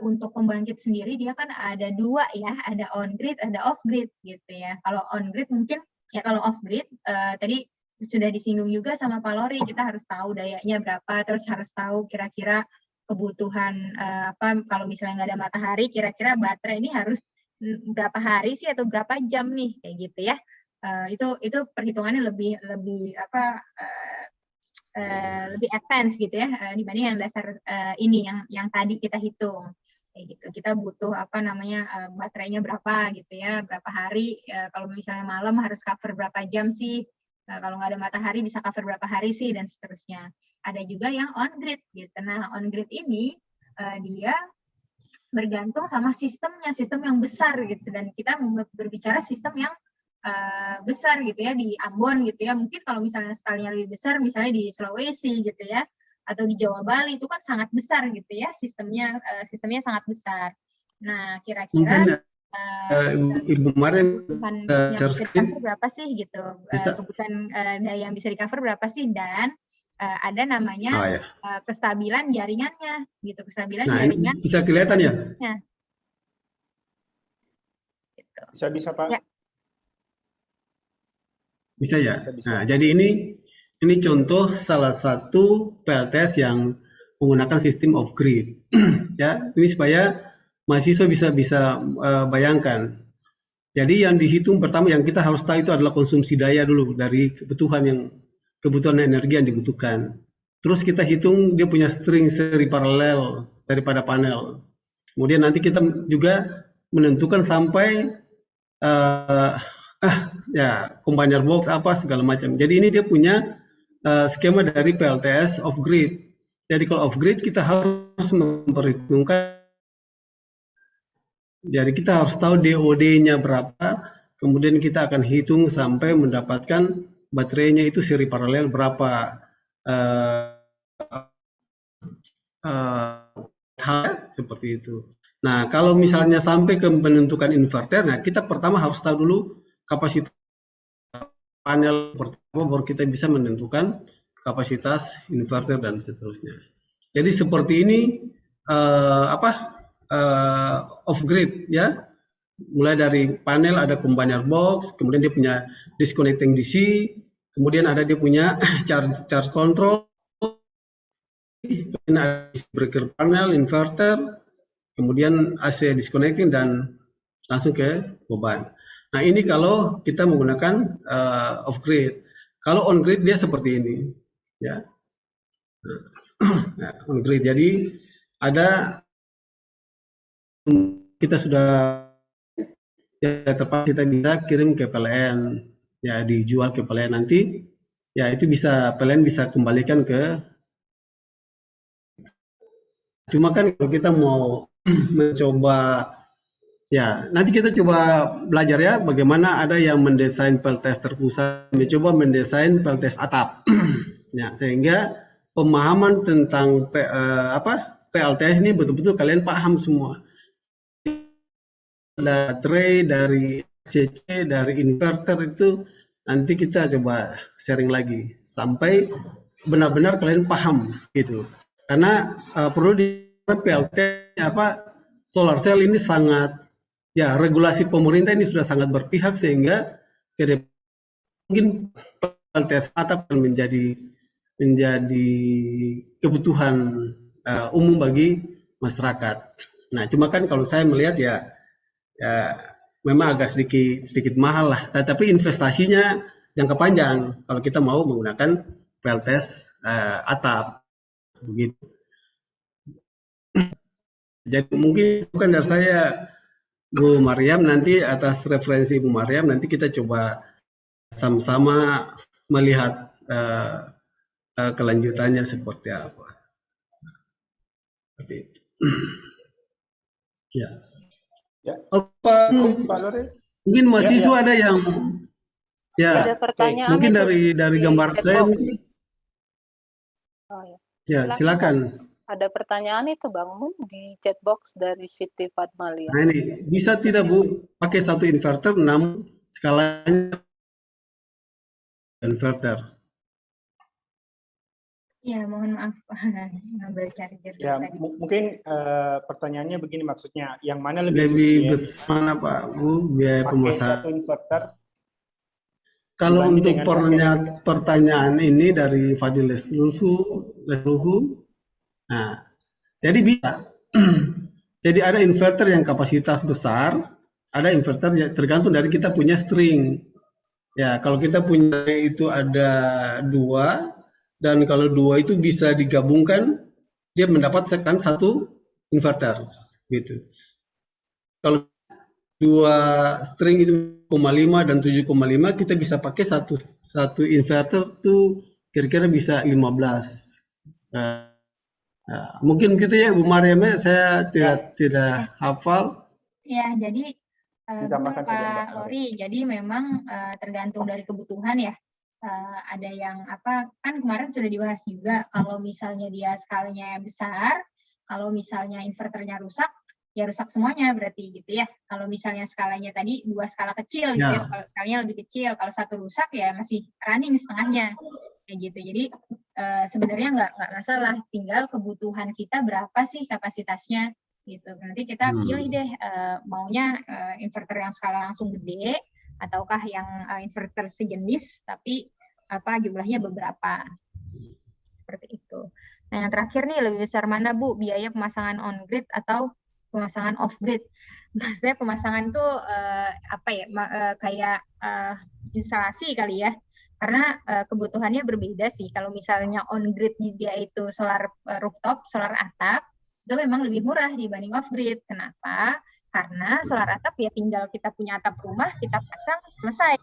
untuk pembangkit sendiri dia kan ada dua ya, ada on grid, ada off grid gitu ya. Kalau on grid mungkin ya, kalau off grid tadi sudah disinggung juga sama Pak Lori, kita harus tahu dayanya berapa, terus harus tahu kira-kira kebutuhan apa kalau misalnya nggak ada matahari, kira-kira baterai ini harus berapa hari sih atau berapa jam nih kayak gitu ya. Itu perhitungannya lebih apa lebih advance gitu ya dibanding yang dasar ini yang tadi kita hitung kayak gitu. Kita butuh apa namanya baterainya berapa gitu ya, berapa hari, kalau misalnya malam harus cover berapa jam sih, kalau nggak ada matahari bisa cover berapa hari sih, dan seterusnya. Ada juga yang on grid gitu. Nah, on grid ini dia bergantung sama sistemnya, sistem yang besar gitu, dan kita berbicara sistem yang besar gitu ya, di Ambon gitu ya. Mungkin kalau misalnya skalinya lebih besar, misalnya di Sulawesi gitu ya, atau di Jawa Bali, itu kan sangat besar gitu ya, sistemnya sangat besar. Nah, kira-kira Ibu Mariam yang bisa di-cover berapa sih gitu, kebutuhan daya yang bisa di-cover berapa sih, dan ada namanya kestabilan jaringannya gitu, kestabilan jaringan. Bisa kelihatan ya? Gitu. Bisa Pak. Ya. Bisa ya. Nah, jadi ini contoh salah satu PLTS yang menggunakan sistem off grid. Ya, ini supaya mahasiswa bisa bayangkan. Jadi yang dihitung pertama yang kita harus tahu itu adalah konsumsi daya dulu dari kebutuhan energi yang dibutuhkan. Terus kita hitung dia punya string seri paralel daripada panel. Kemudian nanti kita juga menentukan sampai ya combiner box apa segala macam. Jadi ini dia punya skema dari PLTS off grid. Jadi kalau off grid kita harus memperhitungkan. Jadi kita harus tahu DOD-nya berapa. Kemudian kita akan hitung sampai mendapatkan baterainya itu seri paralel berapa seperti itu. Nah kalau misalnya sampai ke menentukan inverter, nah kita pertama harus tahu dulu kapasitas panel pertama, baru kita bisa menentukan kapasitas inverter dan seterusnya. Jadi seperti ini off grid ya, mulai dari panel ada combiner box, kemudian dia punya disconnecting DC, kemudian ada dia punya charge control, kemudian ada breaker panel, inverter, kemudian AC disconnecting dan langsung ke beban. Nah ini kalau kita menggunakan off grid. Kalau on grid dia seperti ini, ya. Nah, on grid. Jadi ada kita sudah ya terpaksa kita bisa kirim ke PLN, ya dijual ke PLN nanti, ya itu bisa PLN bisa kembalikan ke. Cuma kan kalau kita mau mencoba. Ya, nanti kita coba belajar ya bagaimana ada yang mendesain PLTS terpusat, mencoba mendesain PLTS atap. Ya, sehingga pemahaman tentang PLTS ini betul-betul kalian paham semua. Baterai dari CC, dari inverter itu nanti kita coba sharing lagi sampai benar-benar kalian paham gitu. Karena perlu di PLTS solar cell ini sangat ya, regulasi pemerintah ini sudah sangat berpihak sehingga mungkin PLTS atap akan menjadi kebutuhan umum bagi masyarakat. Nah, cuma kan kalau saya melihat ya memang agak sedikit mahal lah, tetapi investasinya jangka panjang kalau kita mau menggunakan PLTS atap begitu. Jadi mungkin bukan dari saya, Bu Mariam, nanti atas referensi Bu Mariam nanti kita coba sama-sama melihat kelanjutannya seperti apa. Seperti itu. Ya. Ya. Apa Cukup, Pak Lore? mungkin mahasiswa ada yang Ada ya pertanyaan mungkin itu dari di gambar chat saya box. mungkin. Oh, ya. Ya, silakan. Ada pertanyaan itu Bang Mun di chat box dari Siti Fatmalia. Nah ini bisa tidak Bu pakai satu inverter 6 skalanya inverter. Ya, mohon maaf. Ngambil charger Ya, tadi. mungkin pertanyaannya begini maksudnya, yang mana lebih Lebih efisien? besar mana Pak Bu biaya Pakai pemasangan? satu inverter Kalau dibanding untuk dengan pakai pertanyaan ini dari Fadil Lesluhu, nah jadi bisa. Jadi ada inverter yang kapasitas besar, ada inverter yang tergantung dari kita punya string. Ya, kalau kita punya itu ada 2, dan kalau 2 itu bisa digabungkan, dia mendapatkan satu inverter, gitu. Kalau 2 string itu 0,5 dan 7,5, kita bisa pakai satu inverter tuh kira-kira bisa 15. Mungkin gitu ya Bu Mariam, saya tidak hafal. Ya, jadi betul Ditambahkan saja, Mbak Pak Lori. Jadi memang tergantung dari kebutuhan ya. Ada yang apa, kan kemarin sudah dibahas juga, kalau misalnya dia skalanya besar, kalau misalnya inverternya rusak, ya rusak semuanya berarti gitu ya. Kalau misalnya skalanya tadi 2 skala kecil gitu ya, skalanya lebih kecil, kalau 1 rusak ya masih running setengahnya. Kayak gitu. Jadi sebenarnya nggak masalah, tinggal kebutuhan kita berapa sih kapasitasnya gitu. Nanti kita pilih deh maunya inverter yang skala langsung gede ataukah yang inverter sejenis tapi apa jumlahnya beberapa. Seperti itu. Nah, yang terakhir nih, lebih besar mana Bu, biaya pemasangan on grid atau pemasangan off grid? Maksudnya pemasangan tuh apa ya, kayak instalasi kali ya. Karena kebutuhannya berbeda sih. Kalau misalnya on grid dia itu solar rooftop, solar atap, itu memang lebih murah dibanding off grid. Kenapa? Karena solar atap ya tinggal kita punya atap rumah, kita pasang, selesai.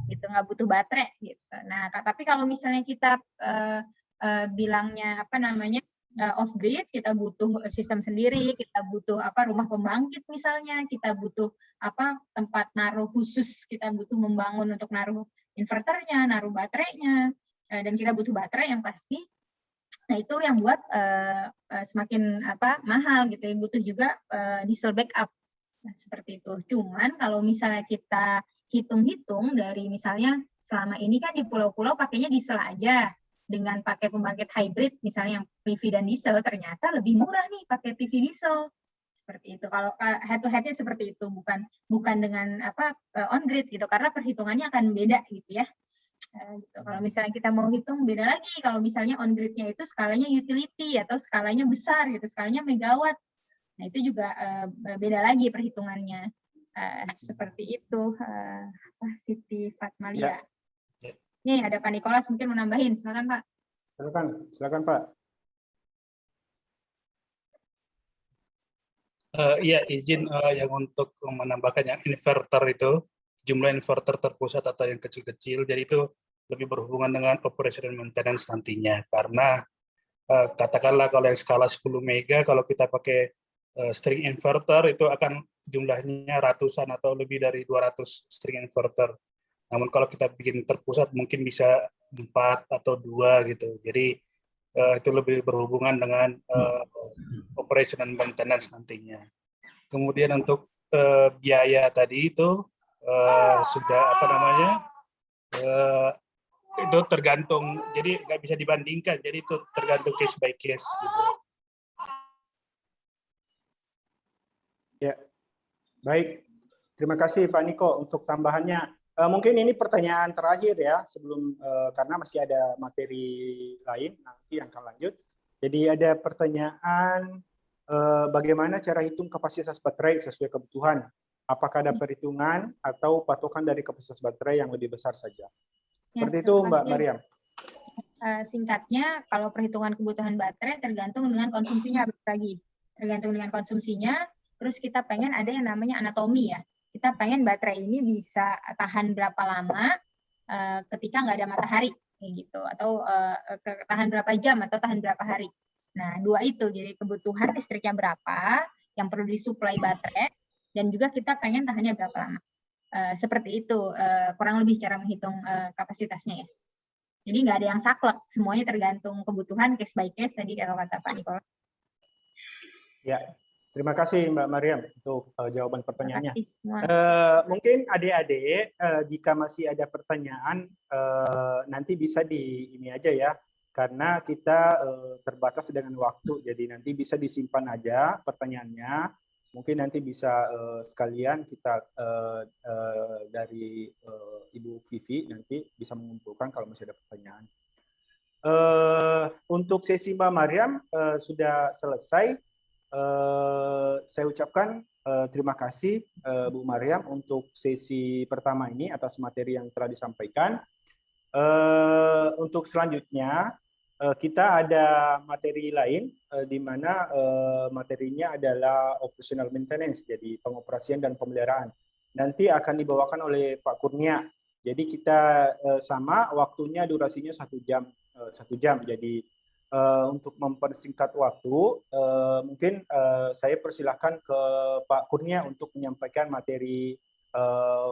Gitu, nggak butuh baterai gitu. Nah, tapi kalau misalnya kita bilangnya apa namanya off grid, kita butuh sistem sendiri, kita butuh apa rumah pembangkit misalnya, kita butuh apa tempat naruh khusus, kita butuh membangun untuk naruh inverternya, naruh baterainya, dan kita butuh baterai yang pasti. Nah, itu yang buat semakin apa mahal gitu ya, butuh juga diesel backup. Nah, seperti itu. Cuman kalau misalnya kita hitung-hitung dari misalnya selama ini kan di pulau-pulau pakainya diesel aja, dengan pakai pembangkit hybrid misalnya yang PV dan diesel, ternyata lebih murah nih pakai PV diesel. Seperti itu. Kalau head to head-nya seperti itu, bukan dengan apa on grid gitu, karena perhitungannya akan beda gitu ya. Gitu. Kalau misalnya kita mau hitung beda lagi, kalau misalnya on grid-nya itu skalanya utility atau skalanya besar gitu, skalanya megawatt. Nah, itu juga beda lagi perhitungannya. Seperti itu, Siti Fatmalia. Ya. Nih, ada Pak Nikolas mungkin mau nambahin. Silakan, Pak. Silakan Pak. Iya, izin yang untuk menambahkan yang inverter itu, jumlah inverter terpusat atau yang kecil-kecil, jadi itu lebih berhubungan dengan operation and maintenance nantinya. Karena katakanlah kalau yang skala 10 mega, kalau kita pakai string inverter itu akan jumlahnya ratusan atau lebih dari 200 string inverter. Namun kalau kita bikin terpusat mungkin bisa 4 atau 2 gitu. Jadi itu lebih berhubungan dengan operation and maintenance nantinya. Kemudian untuk biaya tadi itu sudah apa namanya itu tergantung, jadi nggak bisa dibandingkan, jadi itu tergantung case by case gitu. Ya, baik. Terima kasih Pak Niko untuk tambahannya. Mungkin ini pertanyaan terakhir ya, sebelum karena masih ada materi lain nanti yang akan lanjut. Jadi ada pertanyaan, bagaimana cara hitung kapasitas baterai sesuai kebutuhan? Apakah ada perhitungan atau patokan dari kapasitas baterai yang lebih besar saja? Seperti itu Mbak Mariam. Singkatnya, kalau perhitungan kebutuhan baterai tergantung dengan konsumsinya lagi. Tergantung dengan konsumsinya, terus kita pengen ada yang namanya anatomi ya. Kita pengen baterai ini bisa tahan berapa lama ketika nggak ada matahari. kayak gitu, atau tahan berapa jam atau tahan berapa hari. Nah, 2 itu, jadi kebutuhan listriknya berapa, yang perlu disuplai baterai, dan juga kita pengen tahannya berapa lama. Seperti itu, kurang lebih cara menghitung kapasitasnya ya. Jadi nggak ada yang saklek, semuanya tergantung kebutuhan case by case tadi kalau kata Pak Nikola. Ya, terima kasih Mbak Mariam untuk jawaban pertanyaannya. Terima kasih semua. Mungkin adik-adik jika masih ada pertanyaan nanti bisa di ini aja ya, karena kita terbatas dengan waktu, jadi nanti bisa disimpan aja pertanyaannya. Mungkin nanti bisa sekalian kita dari Ibu Vivi nanti bisa mengumpulkan kalau masih ada pertanyaan. Untuk sesi Mbak Mariam sudah selesai. Saya ucapkan terima kasih Bu Mariam untuk sesi pertama ini atas materi yang telah disampaikan. Untuk selanjutnya kita ada materi lain di mana materinya adalah operational maintenance, jadi pengoperasian dan pemeliharaan. Nanti akan dibawakan oleh Pak Kurnia. Jadi kita sama waktunya durasinya 1 jam. 1 jam. Jadi untuk mempersingkat waktu, mungkin saya persilahkan ke Pak Kurnia untuk menyampaikan materi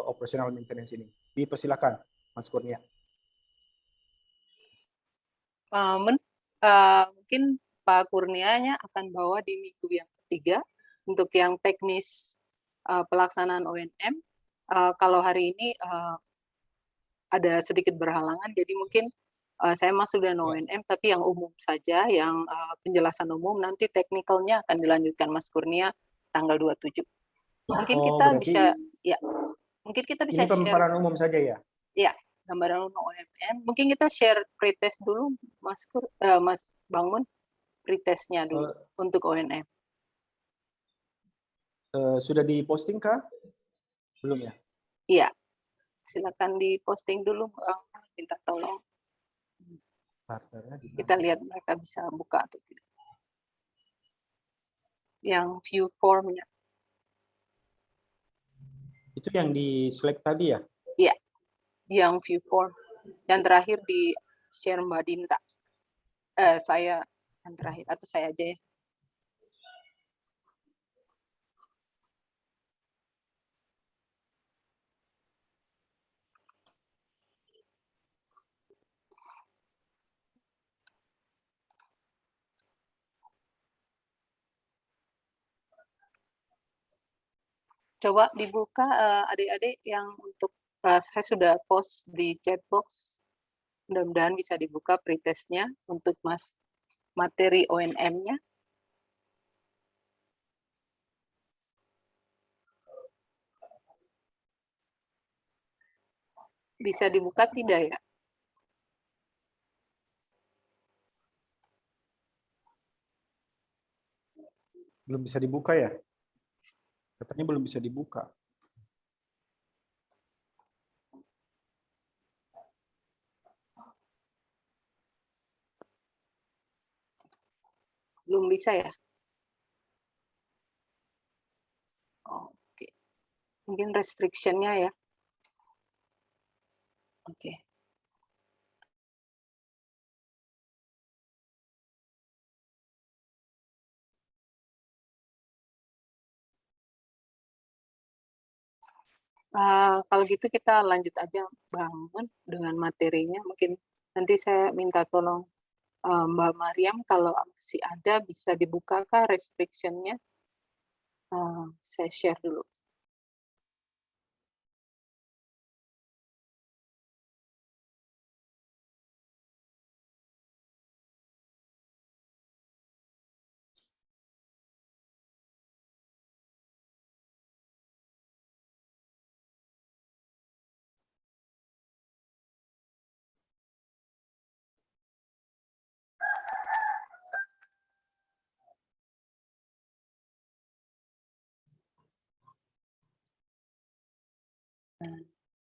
operational maintenance ini. Dipersilakan, Mas Kurnia. Mungkin Pak Kurnianya akan bawa di minggu yang ketiga untuk yang teknis pelaksanaan ONM. Kalau hari ini ada sedikit berhalangan, jadi mungkin saya masuk dengan ONM, tapi yang umum saja, yang penjelasan umum, nanti teknikalnya akan dilanjutkan Mas Kurnia tanggal 27. Mungkin kita bisa, ya, mungkin kita bisa ini pemaparan umum saja ya? Ya, gambaran ONM. Mungkin kita share pretest dulu, Mas Bangun, pretestnya dulu untuk ONM. Sudah diposting kah? Belum ya? Iya, silakan diposting dulu, minta tolong. Kita lihat mereka bisa buka atau tidak. Yang view formnya. Itu yang di select tadi ya? Iya, yang view form. Dan terakhir di share Mbak Dinta. Saya yang terakhir, atau saya aja ya. Coba dibuka adik-adik yang untuk saya sudah post di chat box. Mudah-mudahan bisa dibuka pretestnya untuk materi ONM-nya. Bisa dibuka tidak ya? Belum bisa dibuka ya? Katanya belum bisa dibuka. Belum bisa ya? Oke. Mungkin restriction-nya ya. Oke. Kalau gitu kita lanjut aja Bangun dengan materinya. Mungkin nanti saya minta tolong Mbak Mariam kalau masih ada bisa dibukakah restriction-nya? Saya share dulu.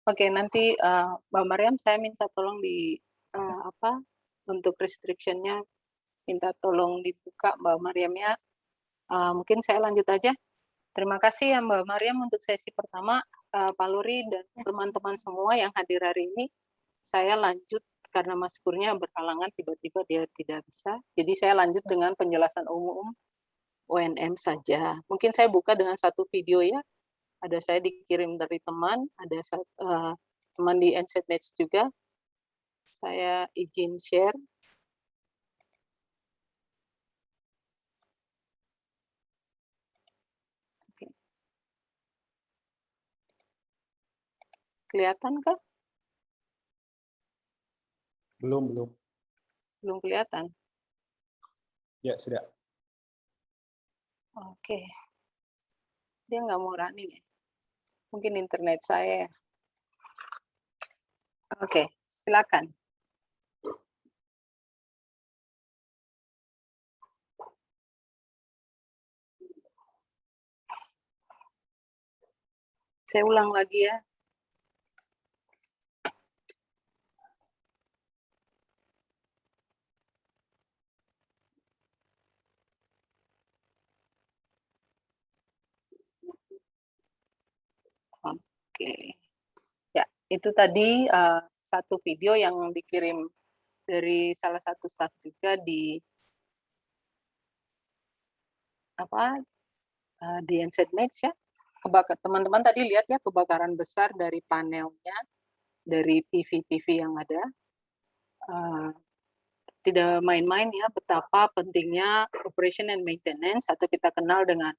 Oke, nanti Mbak Mariam saya minta tolong di untuk restriction-nya minta tolong dibuka Mbak Mariamnya. Mungkin saya lanjut aja. Terima kasih ya Mbak Mariam untuk sesi pertama, Pak Luri dan teman-teman semua yang hadir hari ini. Saya lanjut karena Mas Kurnia berhalangan, tiba-tiba dia tidak bisa. Jadi saya lanjut dengan penjelasan umum ONM saja. Mungkin saya buka dengan satu video ya. Ada saya dikirim dari teman, ada teman di NZ Match juga. Saya izin share. Oke. Kelihatan kah? Belum. Belum kelihatan. Ya, sudah. Oke. Dia nggak mau running ya. Mungkin internet saya. Oke, silakan. Saya ulang lagi ya. Oke. Ya, itu tadi satu video yang dikirim dari salah satu staff juga di di NZ Match ya. Teman-teman tadi lihat ya kebakaran besar dari panelnya, dari PV-PV yang ada. Tidak main-main ya betapa pentingnya operation and maintenance atau kita kenal dengan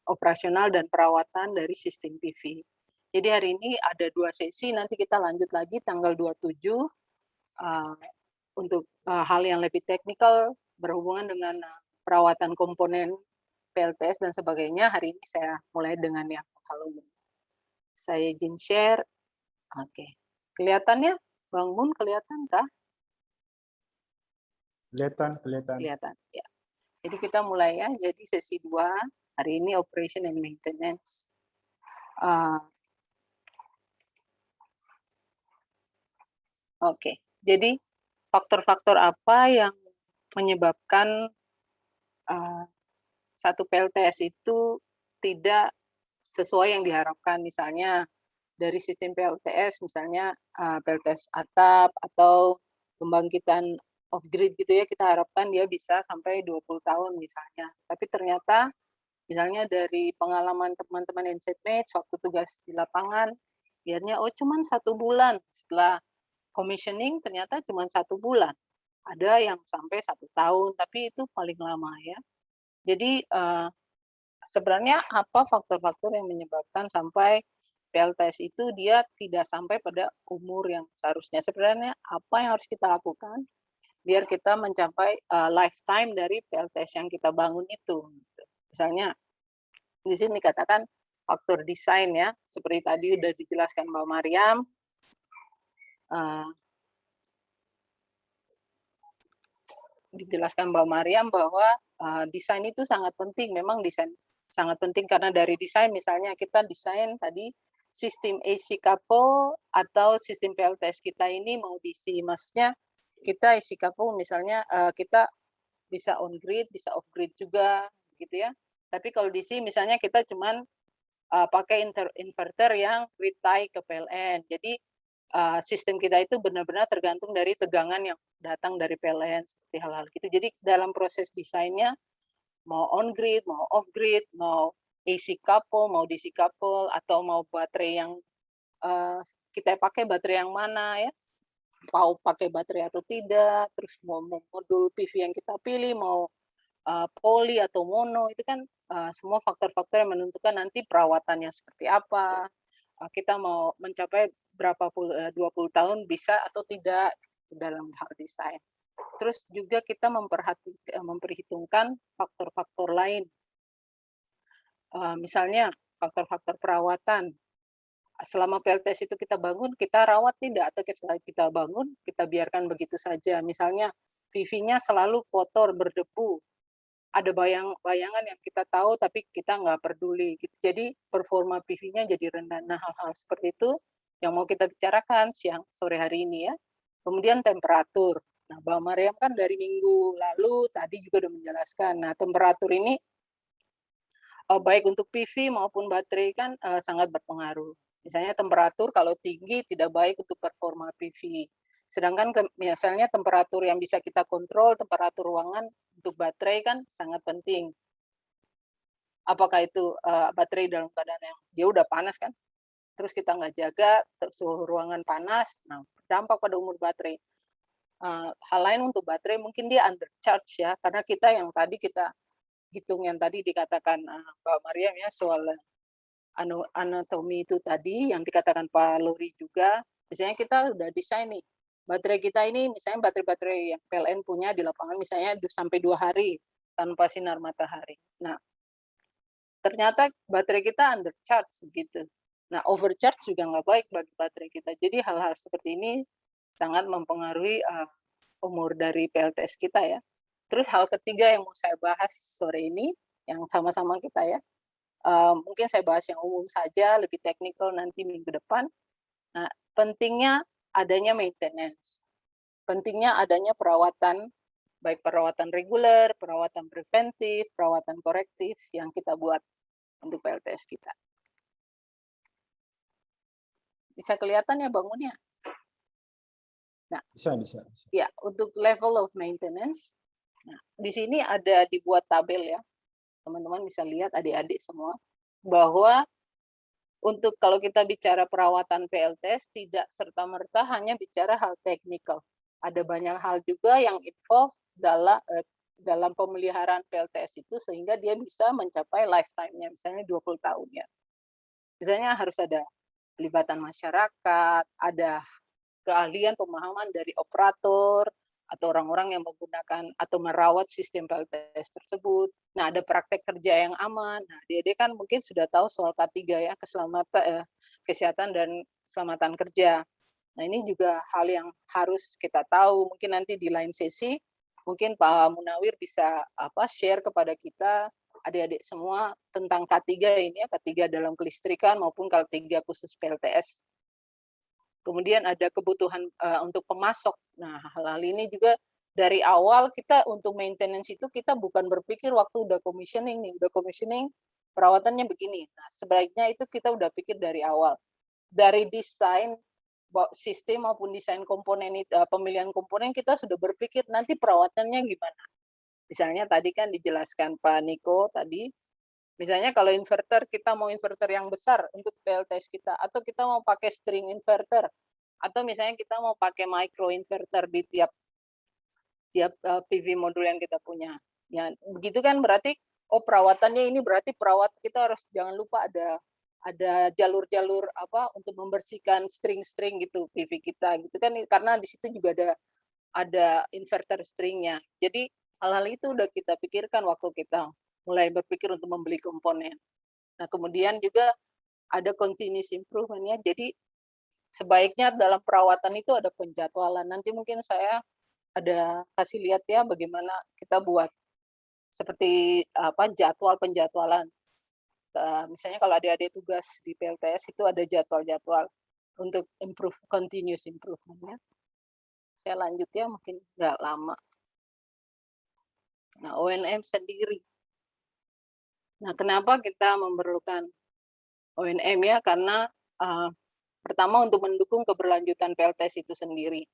operasional dan perawatan dari sistem PV. Jadi hari ini ada 2 sesi, nanti kita lanjut lagi tanggal 27 untuk hal yang lebih teknikal berhubungan dengan perawatan komponen PLTS dan sebagainya. Hari ini saya mulai dengan yang hal umum. Saya izin share. Oke. Kelihatannya, Bang Mun, kelihatan kah? Kelihatan. Kelihatan, ya. Jadi kita mulai ya. Jadi sesi 2, hari ini operation and maintenance. Oke. Jadi faktor-faktor apa yang menyebabkan satu PLTS itu tidak sesuai yang diharapkan, misalnya dari sistem PLTS, misalnya PLTS atap atau pembangkitan off grid gitu ya, kita harapkan dia bisa sampai 20 tahun misalnya. Tapi ternyata misalnya dari pengalaman teman-teman NZ Match waktu tugas di lapangan, biarnya cuman 1 bulan setelah commissioning ternyata cuma 1 bulan. Ada yang sampai 1 tahun, tapi itu paling lama ya. Jadi sebenarnya apa faktor-faktor yang menyebabkan sampai PLTS itu dia tidak sampai pada umur yang seharusnya. Sebenarnya apa yang harus kita lakukan biar kita mencapai lifetime dari PLTS yang kita bangun itu. Misalnya di sini dikatakan faktor desain ya, seperti tadi sudah dijelaskan Mbak Mariam. Dijelaskan Mbak Mariam bahwa desain itu sangat penting. Memang desain sangat penting karena dari desain misalnya kita desain tadi sistem AC couple atau sistem PLTS kita ini mau DC. Maksudnya kita AC couple misalnya kita bisa on grid, bisa off grid juga gitu ya. Tapi kalau DC misalnya kita cuman pakai inverter yang grid tie ke PLN. Jadi sistem kita itu benar-benar tergantung dari tegangan yang datang dari PLN seperti hal-hal gitu. Jadi dalam proses desainnya mau on grid, mau off grid, mau AC couple, mau DC couple atau mau baterai yang kita pakai baterai yang mana ya, mau pakai baterai atau tidak, terus mau modul PV yang kita pilih, mau poli atau mono, itu kan semua faktor-faktor yang menentukan nanti perawatannya seperti apa, kita mau mencapai berapa 20 tahun bisa atau tidak dalam hal desain. Terus juga kita memperhitungkan faktor-faktor lain. Misalnya faktor-faktor perawatan. Selama PLTS itu kita bangun, kita rawat tidak, atau setelah kita bangun, kita biarkan begitu saja. Misalnya PV-nya selalu kotor, berdebu, ada bayangan yang kita tahu tapi kita nggak peduli. Gitu. Jadi performa PV-nya jadi rendah. Nah hal-hal seperti itu yang mau kita bicarakan sore hari ini ya. Kemudian temperatur. Nah Mbak Mariam kan dari minggu lalu tadi juga udah menjelaskan. Nah temperatur ini baik untuk PV maupun baterai kan sangat berpengaruh. Misalnya temperatur kalau tinggi tidak baik untuk performa PV. Sedangkan misalnya temperatur yang bisa kita kontrol, temperatur ruangan untuk baterai kan sangat penting. Apakah itu baterai dalam keadaan yang dia udah panas kan, terus kita nggak jaga, suhu ruangan panas, nah berdampak pada umur baterai. Hal lain untuk baterai mungkin dia under charge ya, karena kita yang tadi kita hitung yang tadi dikatakan Mbak Mariam ya soal anatomi itu tadi yang dikatakan Pak Luri juga, misalnya kita udah desain nih baterai kita ini, misalnya baterai-baterai yang PLN punya di lapangan misalnya sampai 2 hari tanpa sinar matahari. Nah, ternyata baterai kita under charge gitu. Nah, overcharge juga nggak baik bagi baterai kita. Jadi hal-hal seperti ini sangat mempengaruhi umur dari PLTS kita ya. Terus hal ketiga yang mau saya bahas sore ini, yang sama-sama kita ya, mungkin saya bahas yang umum saja, lebih teknikal nanti minggu depan. Nah, pentingnya adanya maintenance. Pentingnya adanya perawatan, baik perawatan reguler, perawatan preventif, perawatan korektif yang kita buat untuk PLTS kita. Bisa kelihatan ya bangunnya? Nah, bisa. Ya, untuk level of maintenance, nah, di sini ada dibuat tabel ya, teman-teman bisa lihat adik-adik semua, bahwa untuk kalau kita bicara perawatan PLTS tidak serta-merta hanya bicara hal teknikal. Ada banyak hal juga yang involve dalam pemeliharaan PLTS itu sehingga dia bisa mencapai lifetime-nya, misalnya 20 tahun ya. Misalnya harus ada pelibatan masyarakat, ada keahlian pemahaman dari operator atau orang-orang yang menggunakan atau merawat sistem PLTS tersebut. Nah, ada praktek kerja yang aman. Nah, adik-adik kan mungkin sudah tahu soal K3 ya, kesehatan dan keselamatan kerja. Nah, ini juga hal yang harus kita tahu. Mungkin nanti di lain sesi, mungkin Pak Munawir bisa share kepada kita adik-adik semua tentang K3 ini ya, K3 dalam kelistrikan maupun K3 khusus PLTS. Kemudian ada kebutuhan untuk pemasok. Nah, hal-hal ini juga dari awal kita untuk maintenance itu kita bukan berpikir waktu udah commissioning nih, udah commissioning perawatannya begini. Nah, sebaiknya itu kita udah pikir dari awal. Dari desain sistem maupun desain komponen itu, pemilihan komponen kita sudah berpikir nanti perawatannya gimana. Misalnya tadi kan dijelaskan Pak Niko tadi, misalnya kalau inverter, kita mau inverter yang besar untuk PLTS kita, atau kita mau pakai string inverter, atau misalnya kita mau pakai micro inverter di tiap PV modul yang kita punya. Ya, begitu kan berarti, perawatannya ini berarti kita harus jangan lupa ada jalur-jalur untuk membersihkan string-string gitu PV kita gitu kan, karena di situ juga ada inverter stringnya. Jadi hal-hal itu udah kita pikirkan waktu kita mulai berpikir untuk membeli komponen. Nah, kemudian juga ada continuous improvement ya. Jadi sebaiknya dalam perawatan itu ada penjadwalan. Nanti mungkin saya ada kasih lihat ya bagaimana kita buat seperti jadwal penjadwalan. Misalnya kalau adik-adik tugas di PLTS itu ada jadwal-jadwal untuk continuous improvement ya. Saya lanjut ya, mungkin nggak lama. Nah, ONM sendiri. Nah, kenapa kita memerlukan ONM ya? Karena pertama untuk mendukung keberlanjutan PLTS itu sendiri.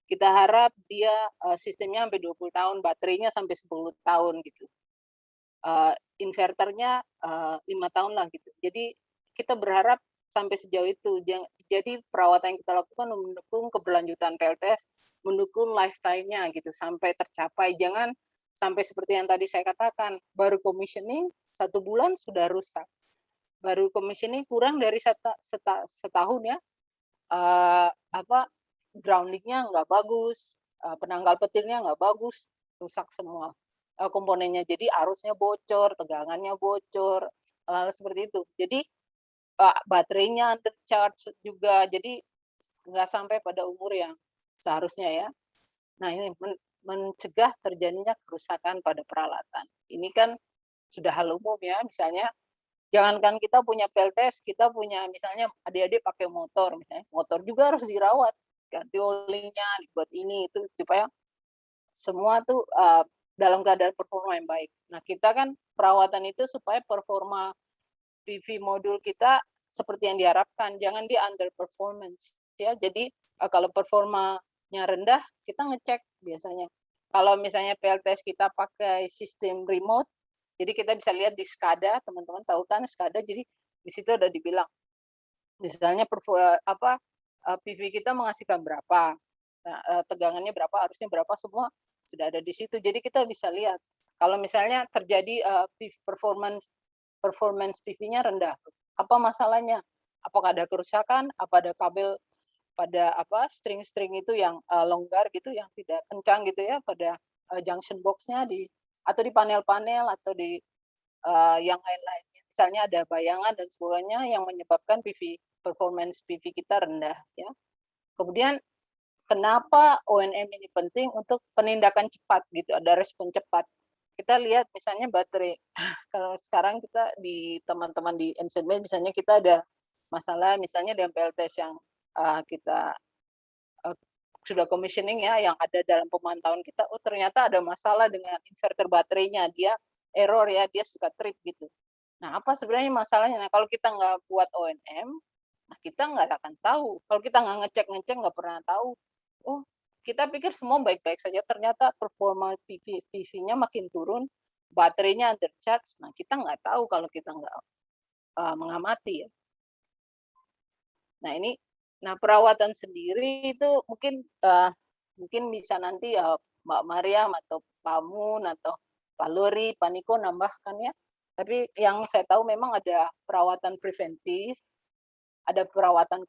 Kita harap dia sistemnya sampai 20 tahun, baterainya sampai 10 tahun gitu. Inverternya 5 tahun lah gitu. Jadi kita berharap sampai sejauh itu. Jadi perawatan yang kita lakukan mendukung keberlanjutan PLTS, mendukung lifetime-nya gitu sampai tercapai. Jangan sampai seperti yang tadi saya katakan, baru commissioning 1 bulan sudah rusak. Baru commissioning kurang dari setahun ya, groundingnya nggak bagus, penanggal petirnya nggak bagus, rusak semua komponennya. Jadi arusnya bocor, tegangannya bocor, hal-hal seperti itu. Jadi baterainya under charge juga, jadi nggak sampai pada umur yang seharusnya ya. Nah, ini mencegah terjadinya kerusakan pada peralatan. Ini kan sudah hal umum ya, misalnya jangankan kita punya PLTS, kita punya misalnya adik-adik pakai motor, misalnya motor juga harus dirawat, ganti olinya, dibuat ini itu supaya semua tuh dalam keadaan performa yang baik. Nah, kita kan perawatan itu supaya performa PV modul kita seperti yang diharapkan, jangan dia underperformance ya. Jadi kalau performa PV-nya rendah, kita ngecek biasanya. Kalau misalnya PLTS kita pakai sistem remote, jadi kita bisa lihat di SCADA, teman-teman tahu kan SCADA, jadi di situ ada dibilang, misalnya PV kita menghasilkan berapa, tegangannya berapa, arusnya berapa, semua sudah ada di situ. Jadi kita bisa lihat. Kalau misalnya terjadi performance PV-nya rendah, apa masalahnya? Apakah ada kerusakan? Apa ada kabel pada string-string itu yang longgar gitu, yang tidak kencang gitu ya pada junction box-nya atau di panel-panel atau di yang lain-lainnya. Misalnya ada bayangan dan sebagainya yang menyebabkan performance PV kita rendah ya. Kemudian kenapa ONM ini penting untuk penindakan cepat gitu, ada respon cepat. Kita lihat misalnya baterai. Kalau sekarang kita di teman-teman di NCB misalnya kita ada masalah misalnya dengan PLTS yang kita sudah commissioning ya, yang ada dalam pemantauan kita, oh ternyata ada masalah dengan inverter baterainya, dia error ya, dia suka trip gitu. Nah, apa sebenarnya masalahnya? Nah, kalau kita nggak buat ONM, nah kita nggak akan tahu. Kalau kita nggak ngecek nggak pernah tahu. Oh, kita pikir semua baik-baik saja, ternyata performa PV-nya makin turun, baterainya undercharge. Nah, kita nggak tahu kalau kita nggak mengamati ya. Nah, Nah, perawatan sendiri itu mungkin bisa nanti ya Mbak Mariam atau Pak Mun atau Pak Lori, Pak Niko nambahkan ya. Tapi yang saya tahu memang ada perawatan preventif, ada perawatan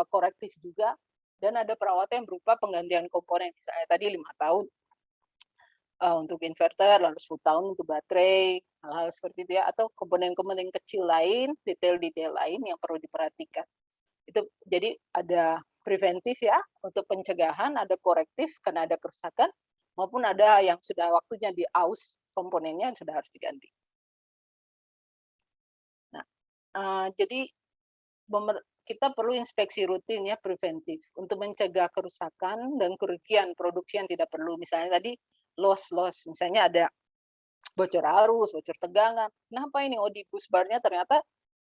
korektif juga, dan ada perawatan yang berupa penggantian komponen. Misalnya tadi 5 tahun untuk inverter, lalu 10 tahun untuk baterai, hal-hal seperti itu ya, atau komponen-komponen kecil lain, detail-detail lain yang perlu diperhatikan. Itu jadi ada preventif ya untuk pencegahan, ada korektif karena ada kerusakan, maupun ada yang sudah waktunya di aus komponennya sudah harus diganti. Nah, jadi kita perlu inspeksi rutin ya preventif untuk mencegah kerusakan dan kerugian produksi yang tidak perlu. Misalnya tadi loss, misalnya ada bocor arus, bocor tegangan. Kenapa ini? Oh, di bus barnya ternyata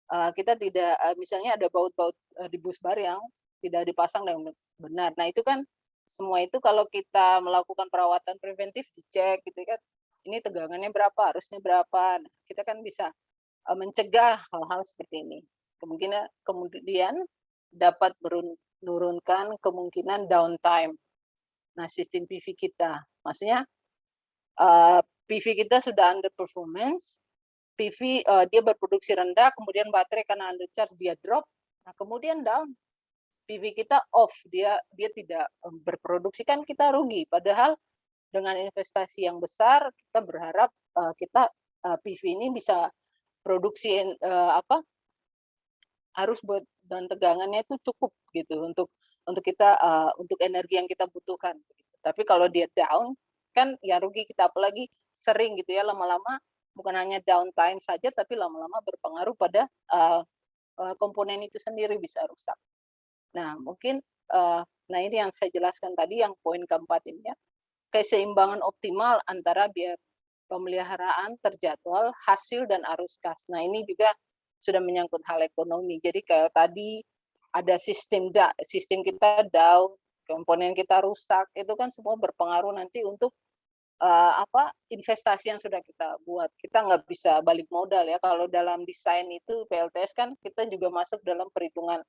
kita tidak, misalnya ada baut-baut di bus bar yang tidak dipasang dengan benar. Nah, itu kan semua itu kalau kita melakukan perawatan preventif dicek gitu kan, ini tegangannya berapa, arusnya berapa. Nah, kita kan bisa mencegah hal-hal seperti ini. Kemudian dapat menurunkan kemungkinan downtime. Nah, sistem PV kita, maksudnya PV kita sudah underperformance, PV dia berproduksi rendah, kemudian baterai karena undercharge dia drop, nah kemudian down, PV kita off, dia tidak berproduksi, kan kita rugi. Padahal dengan investasi yang besar kita berharap kita PV ini bisa produksi harus buat dan tegangannya itu cukup gitu untuk kita untuk energi yang kita butuhkan. Tapi kalau dia down kan ya rugi kita, apalagi sering gitu ya, lama-lama bukan hanya downtime saja, tapi lama-lama berpengaruh pada komponen itu sendiri bisa rusak. Nah, mungkin nah ini yang saya jelaskan tadi, yang poin keempat ini ya, keseimbangan optimal antara biaya pemeliharaan terjadwal, hasil, dan arus kas. Nah, ini juga sudah menyangkut hal ekonomi. Jadi kayak tadi ada sistem kita down, komponen kita rusak, itu kan semua berpengaruh nanti untuk investasi yang sudah kita buat. Kita nggak bisa balik modal ya. Kalau dalam desain itu PLTS kan kita juga masuk dalam perhitungan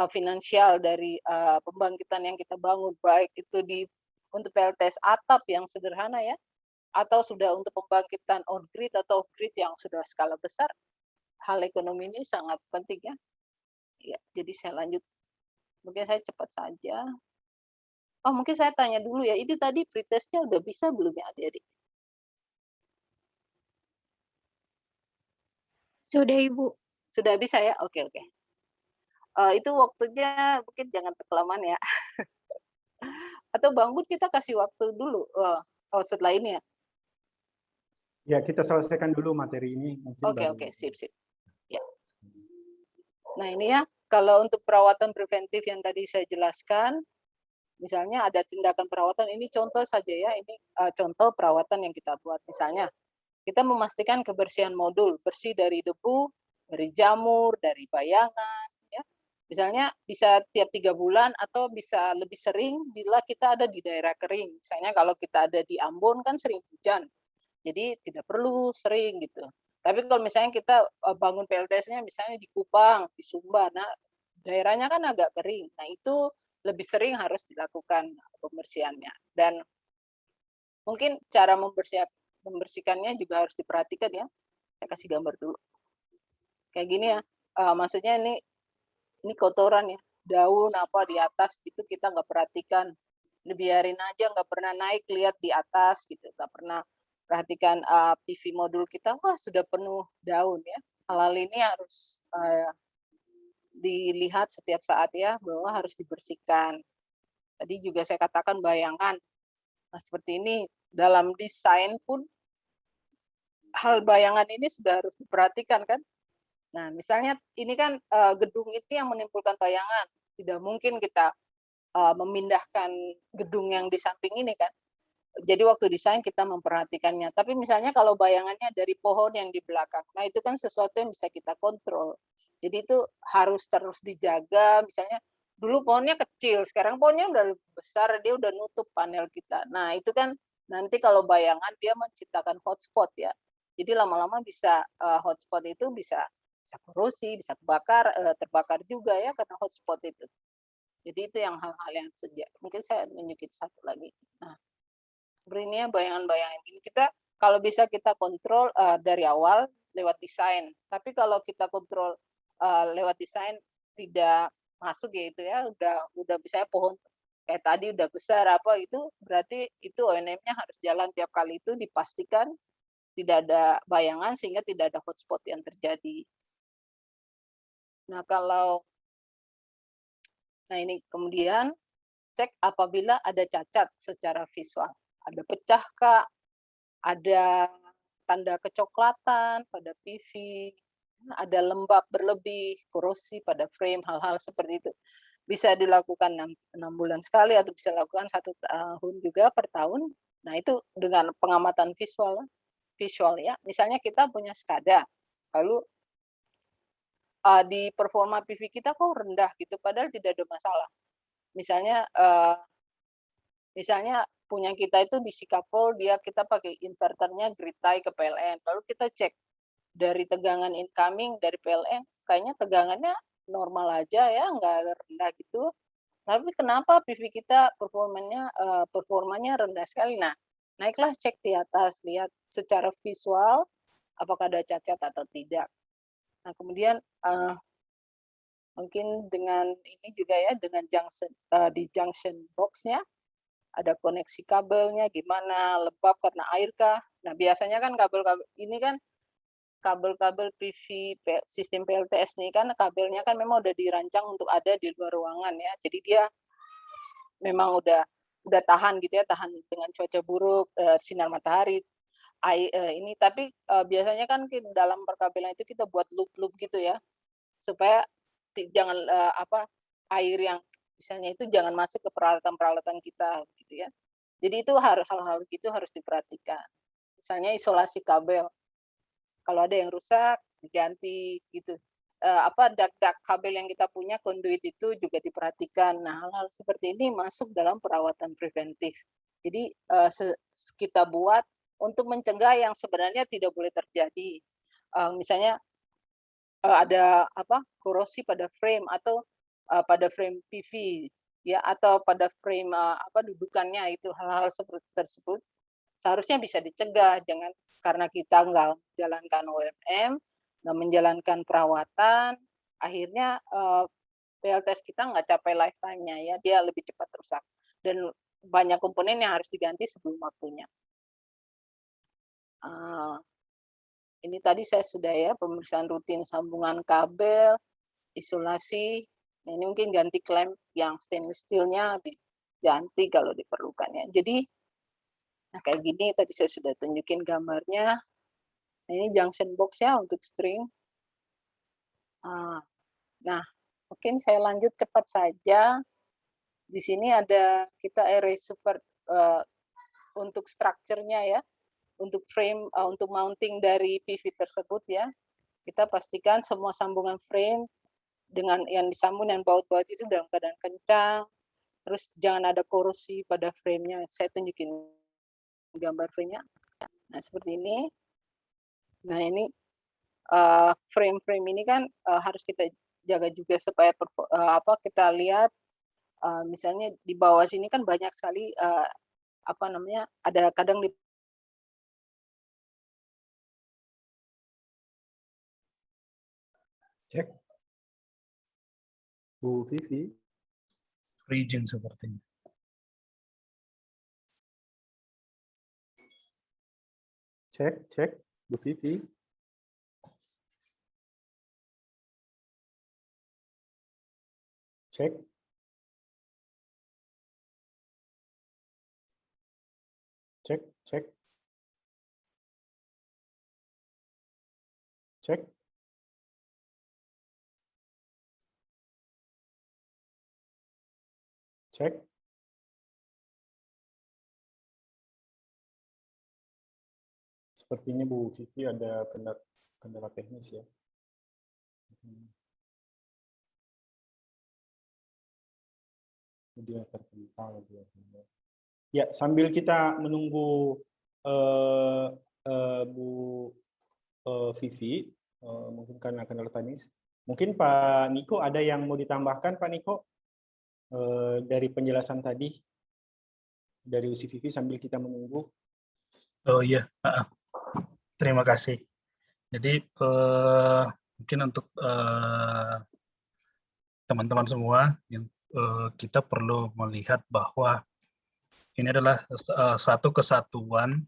finansial dari pembangkitan yang kita bangun, baik itu untuk PLTS atap yang sederhana ya, atau sudah untuk pembangkitan on grid atau off grid yang sudah skala besar. Hal ekonomi ini sangat penting ya. Ya, jadi saya lanjut. Mungkin saya cepat saja. Oh, mungkin saya tanya dulu ya, ini tadi pretestnya udah bisa belum ya adik-adik? Sudah, Ibu. Sudah bisa ya? Oke. Itu waktunya mungkin jangan kelamaan ya. Atau Bang Bud kita kasih waktu dulu. Setelah ini ya? Ya, kita selesaikan dulu materi ini. Oke, sip. Ya. Nah ini ya, kalau untuk perawatan preventif yang tadi saya jelaskan, misalnya ada tindakan perawatan, ini contoh saja ya, ini contoh perawatan yang kita buat. Misalnya, kita memastikan kebersihan modul, bersih dari debu, dari jamur, dari bayangan, ya. Misalnya bisa tiap 3 bulan atau bisa lebih sering bila kita ada di daerah kering. Misalnya kalau kita ada di Ambon kan sering hujan, jadi tidak perlu sering gitu. Tapi kalau misalnya kita bangun PLTS-nya misalnya di Kupang, di Sumba, nah daerahnya kan agak kering. Nah itu lebih sering harus dilakukan pembersihannya. Dan mungkin cara membersihkannya juga harus diperhatikan ya. Saya kasih gambar dulu. Kayak gini ya, maksudnya ini kotoran ya, daun apa di atas itu kita nggak perhatikan, dibiarin aja, nggak pernah naik lihat di atas gitu, nggak pernah perhatikan PV modul kita, wah sudah penuh daun ya. Hal-hal ini harus dilihat setiap saat ya, bahwa harus dibersihkan. Tadi juga saya katakan bayangan, nah seperti ini dalam desain pun hal bayangan ini sudah harus diperhatikan kan. Nah misalnya ini kan gedung ini yang menimbulkan bayangan, tidak mungkin kita memindahkan gedung yang di samping ini kan. Jadi waktu desain kita memperhatikannya. Tapi misalnya kalau bayangannya dari pohon yang di belakang, nah itu kan sesuatu yang bisa kita kontrol. Jadi itu harus terus dijaga. Misalnya dulu pohonnya kecil, sekarang pohonnya udah lebih besar, dia udah nutup panel kita. Nah itu kan nanti kalau bayangan dia menciptakan hotspot ya. Jadi lama-lama bisa hotspot itu bisa korosi, bisa terbakar juga ya karena hotspot itu. Jadi itu yang hal-hal yang sejak. Mungkin saya nunjukin satu lagi. Nah, seperti ini ya bayangan-bayangan ini. Kita kalau bisa kita kontrol dari awal lewat desain. Tapi kalau kita kontrol lewat desain tidak masuk ya itu ya, udah bisa pohon kayak tadi udah besar apa itu berarti itu ONM-nya harus jalan tiap kali itu dipastikan tidak ada bayangan sehingga tidak ada hotspot yang terjadi. Nah, nah ini kemudian cek apabila ada cacat secara visual. Ada pecah kah, ada tanda kecoklatan pada PV, ada lembab berlebih, korosi pada frame, hal-hal seperti itu. Bisa dilakukan 6 bulan sekali atau bisa dilakukan 1 tahun juga per tahun. Nah itu dengan pengamatan visual ya. Misalnya kita punya SCADA, lalu di performa PV kita kok rendah gitu, padahal tidak ada masalah. Misalnya punya kita itu di Sikapol, kita pakai inverternya grid tie ke PLN. Lalu kita cek dari tegangan incoming dari PLN, kayaknya tegangannya normal aja ya, nggak rendah gitu. Tapi kenapa PV kita performanya rendah sekali? Nah, naiklah cek di atas, lihat secara visual apakah ada cacat atau tidak. Nah, kemudian mungkin dengan ini juga ya, dengan di junction box-nya, ada koneksi kabelnya gimana, lembab karena air kah. Nah, biasanya kan kabel-kabel ini kan kabel-kabel PV sistem PLTS nih kan kabelnya kan memang udah dirancang untuk ada di luar ruangan ya. Jadi dia memang udah tahan gitu ya, tahan dengan cuaca buruk, sinar matahari, ini. Tapi biasanya kan dalam perkabelan itu kita buat loop-loop gitu ya, supaya jangan air yang misalnya itu jangan masuk ke peralatan-peralatan kita gitu ya. Jadi itu hal-hal gitu harus diperhatikan. Misalnya isolasi kabel. Kalau ada yang rusak diganti gitu. Dak kabel yang kita punya konduit itu juga diperhatikan. Nah, hal-hal seperti ini masuk dalam perawatan preventif. Jadi kita buat untuk mencegah yang sebenarnya tidak boleh terjadi. Misalnya ada korosi pada frame atau pada frame PV ya atau pada frame dudukannya, itu hal-hal seperti tersebut seharusnya bisa dicegah. Jangan karena kita nggak menjalankan OMM, nggak menjalankan perawatan, akhirnya PLTS kita nggak capai lifetime-nya ya, dia lebih cepat rusak dan banyak komponen yang harus diganti sebelum waktunya. Ini tadi saya sudah ya, pemeriksaan rutin sambungan kabel, isolasi. Nah, ini mungkin ganti klem yang stainless steel-nya diganti kalau diperlukan ya. Jadi, nah kayak gini tadi saya sudah tunjukin gambarnya. Nah, ini junction box-nya untuk string. Nah, mungkin saya lanjut cepat saja. Di sini ada kita array support untuk structure-nya ya. Untuk frame, untuk mounting dari PV tersebut ya, kita pastikan semua sambungan frame dengan yang disambung dengan baut-baut itu dalam keadaan kencang, terus jangan ada korosi pada frame-nya. Saya tunjukin gambar frame-nya. Nah, seperti ini. Nah, ini frame-frame ini kan harus kita jaga juga supaya kita lihat misalnya di bawah sini kan banyak sekali ada kadang di Cek. Bu Vivi. Region sepertinya. Cek, Bu Vivi. Cek. Cek. Cek. Cek. Sepertinya Bu Vivi ada kendala teknis ya. Dia terpental. Ya, sambil kita menunggu Bu Vivi, mungkin karena kendala teknis. Mungkin Pak Niko ada yang mau ditambahkan, Pak Niko, dari penjelasan tadi dari UC Vivi sambil kita menunggu. Oh iya, terima kasih. Jadi mungkin untuk teman-teman semua, kita perlu melihat bahwa ini adalah satu kesatuan.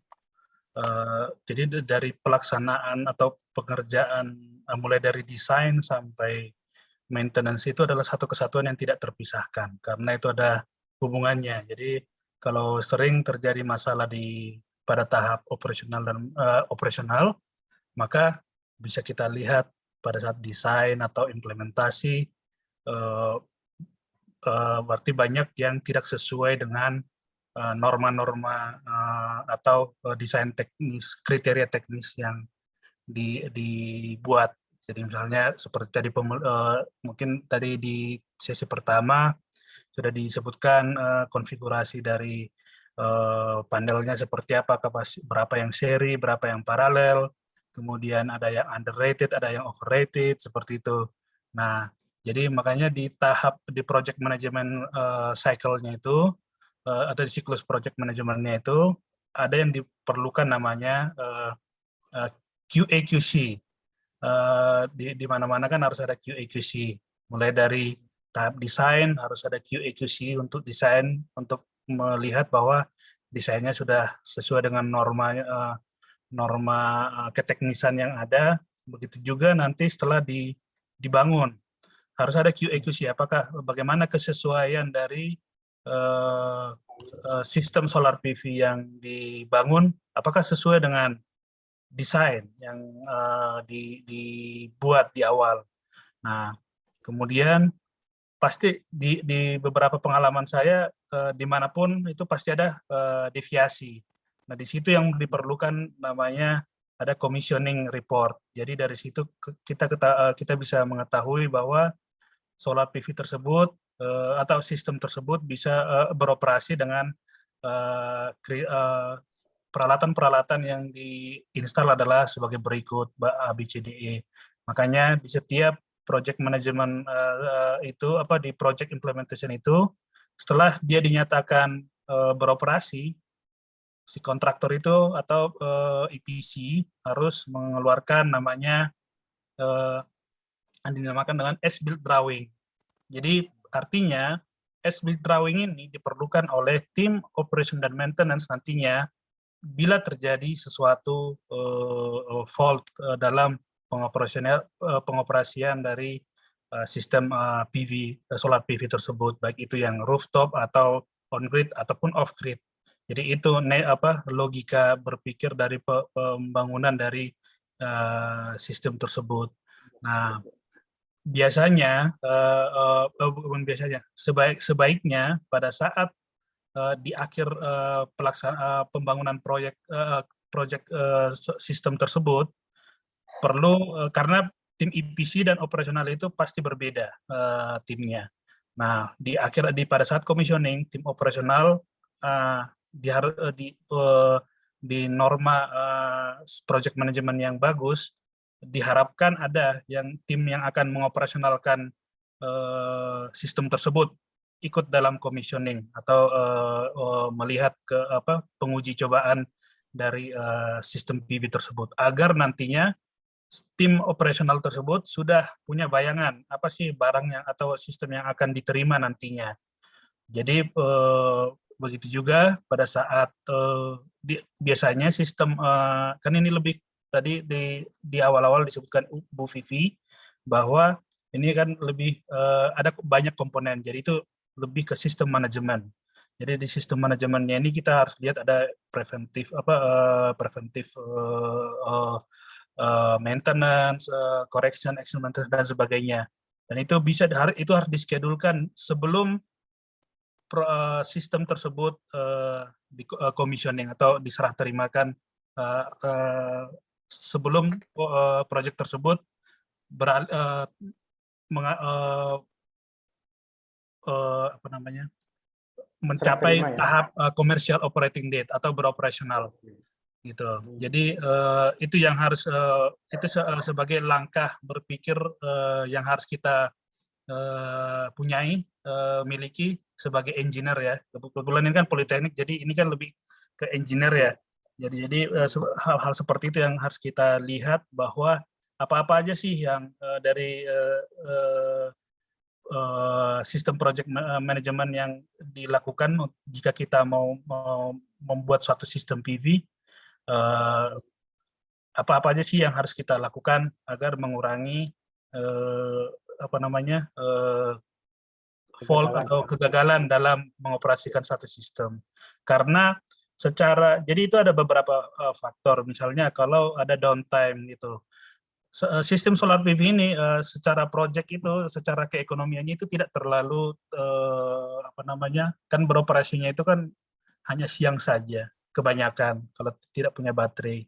Jadi dari pelaksanaan atau pekerjaan mulai dari desain sampai maintenance itu adalah satu kesatuan yang tidak terpisahkan karena itu ada hubungannya. Jadi kalau sering terjadi masalah pada tahap operasional, maka bisa kita lihat pada saat desain atau implementasi berarti banyak yang tidak sesuai dengan norma-norma atau desain teknis, kriteria teknis yang dibuat. Jadi misalnya seperti tadi mungkin tadi di sesi pertama sudah disebutkan konfigurasi dari panelnya seperti apa, berapa yang seri, berapa yang paralel, kemudian ada yang underrated, ada yang overrated, seperti itu. Nah, jadi makanya di project management cycle-nya itu, atau di siklus project manajemennya itu, ada yang diperlukan namanya QA/QC. Di mana-mana kan harus ada QA/QC. Mulai dari tahap desain harus ada QA/QC untuk desain, untuk melihat bahwa desainnya sudah sesuai dengan norma keteknisan yang ada. Begitu juga nanti setelah dibangun harus ada QA/QC. Bagaimana kesesuaian dari sistem solar PV yang dibangun, apakah sesuai dengan desain yang dibuat di awal. Nah, kemudian pasti di beberapa pengalaman saya dimanapun itu pasti ada deviasi. Nah, di situ yang diperlukan namanya ada commissioning report. Jadi dari situ kita bisa mengetahui bahwa solar PV tersebut atau sistem tersebut bisa beroperasi dengan peralatan-peralatan yang diinstal adalah sebagai berikut, ABCDE. Makanya di setiap project management di project implementation itu, setelah dia dinyatakan beroperasi, si kontraktor itu atau EPC harus mengeluarkan namanya yang dinamakan dengan as-built drawing. Jadi artinya as-built drawing ini diperlukan oleh tim operation dan maintenance nantinya bila terjadi sesuatu fault dalam pengoperasian dari sistem solar PV tersebut, baik itu yang rooftop atau on-grid ataupun off-grid. Jadi itu logika berpikir dari pembangunan dari sistem tersebut. Nah, biasanya, sebaiknya pada saat di akhir pembangunan proyek sistem tersebut perlu karena tim EPC dan operasional itu pasti berbeda timnya. Nah, pada saat commissioning, tim operasional di norma project management yang bagus, diharapkan ada tim yang akan mengoperasionalkan sistem tersebut ikut dalam commissioning atau melihat ke penguji cobaan dari sistem PV tersebut, agar nantinya tim operasional tersebut sudah punya bayangan apa sih barang yang atau sistem yang akan diterima nantinya. Jadi begitu juga pada saat biasanya sistem kan ini lebih tadi di awal-awal disebutkan Bu Vivi bahwa ini kan lebih ada banyak komponen, jadi itu lebih ke sistem manajemen. Jadi di sistem manajemennya ini kita harus lihat ada preventif maintenance, correction, action maintenance dan sebagainya. Dan itu harus diskedulkan sebelum sistem tersebut di commissioning atau diserah terimakan sebelum proyek tersebut mencapai tahap commercial operating date atau beroperasional gitu. Jadi itu yang harus itu sebagai langkah berpikir yang harus kita miliki sebagai engineer ya. Kebetulan ini kan politeknik, jadi ini kan lebih ke engineer ya. Jadi hal-hal seperti itu yang harus kita lihat, bahwa apa-apa aja sih yang dari sistem project management yang dilakukan jika kita mau membuat suatu sistem PV, apa-apa aja sih yang harus kita lakukan agar mengurangi fault atau kegagalan dalam mengoperasikan satu sistem. Karena jadi itu ada beberapa faktor, misalnya kalau ada downtime gitu. Sistem solar PV ini secara project itu, secara keekonomiannya itu tidak terlalu kan beroperasinya itu kan hanya siang saja kebanyakan kalau tidak punya baterai,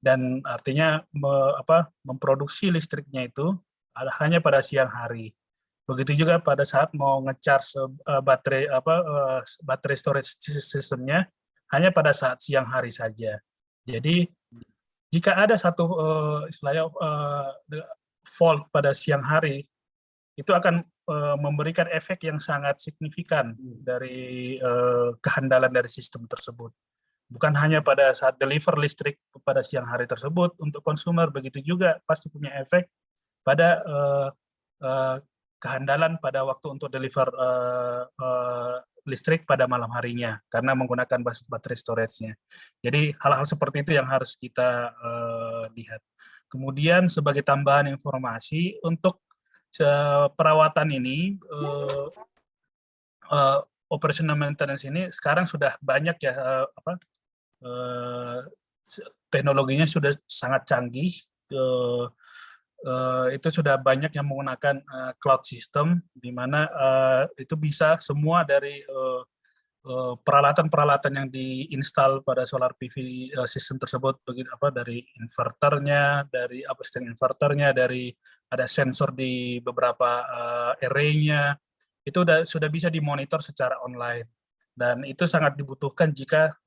dan artinya memproduksi listriknya itu hanya pada siang hari. Begitu juga pada saat mau ngecharge baterai storage sistemnya hanya pada saat siang hari saja. Jadi jika ada satu istilahnya fault pada siang hari, itu akan memberikan efek yang sangat signifikan dari kehandalan dari sistem tersebut. Bukan hanya pada saat deliver listrik pada siang hari tersebut untuk konsumer, begitu juga pasti punya efek pada kehandalan pada waktu untuk deliver listrik pada malam harinya karena menggunakan baterai storage-nya. Jadi hal-hal seperti itu yang harus kita lihat. Kemudian sebagai tambahan informasi untuk perawatan ini, operational maintenance ini sekarang sudah banyak ya teknologinya sudah sangat canggih. Itu sudah banyak yang menggunakan cloud system, di mana itu bisa semua dari peralatan-peralatan yang diinstal pada solar PV sistem tersebut, dari inverternya, dari upstream inverternya, dari ada sensor di beberapa array-nya, itu sudah bisa dimonitor secara online, dan itu sangat dibutuhkan jika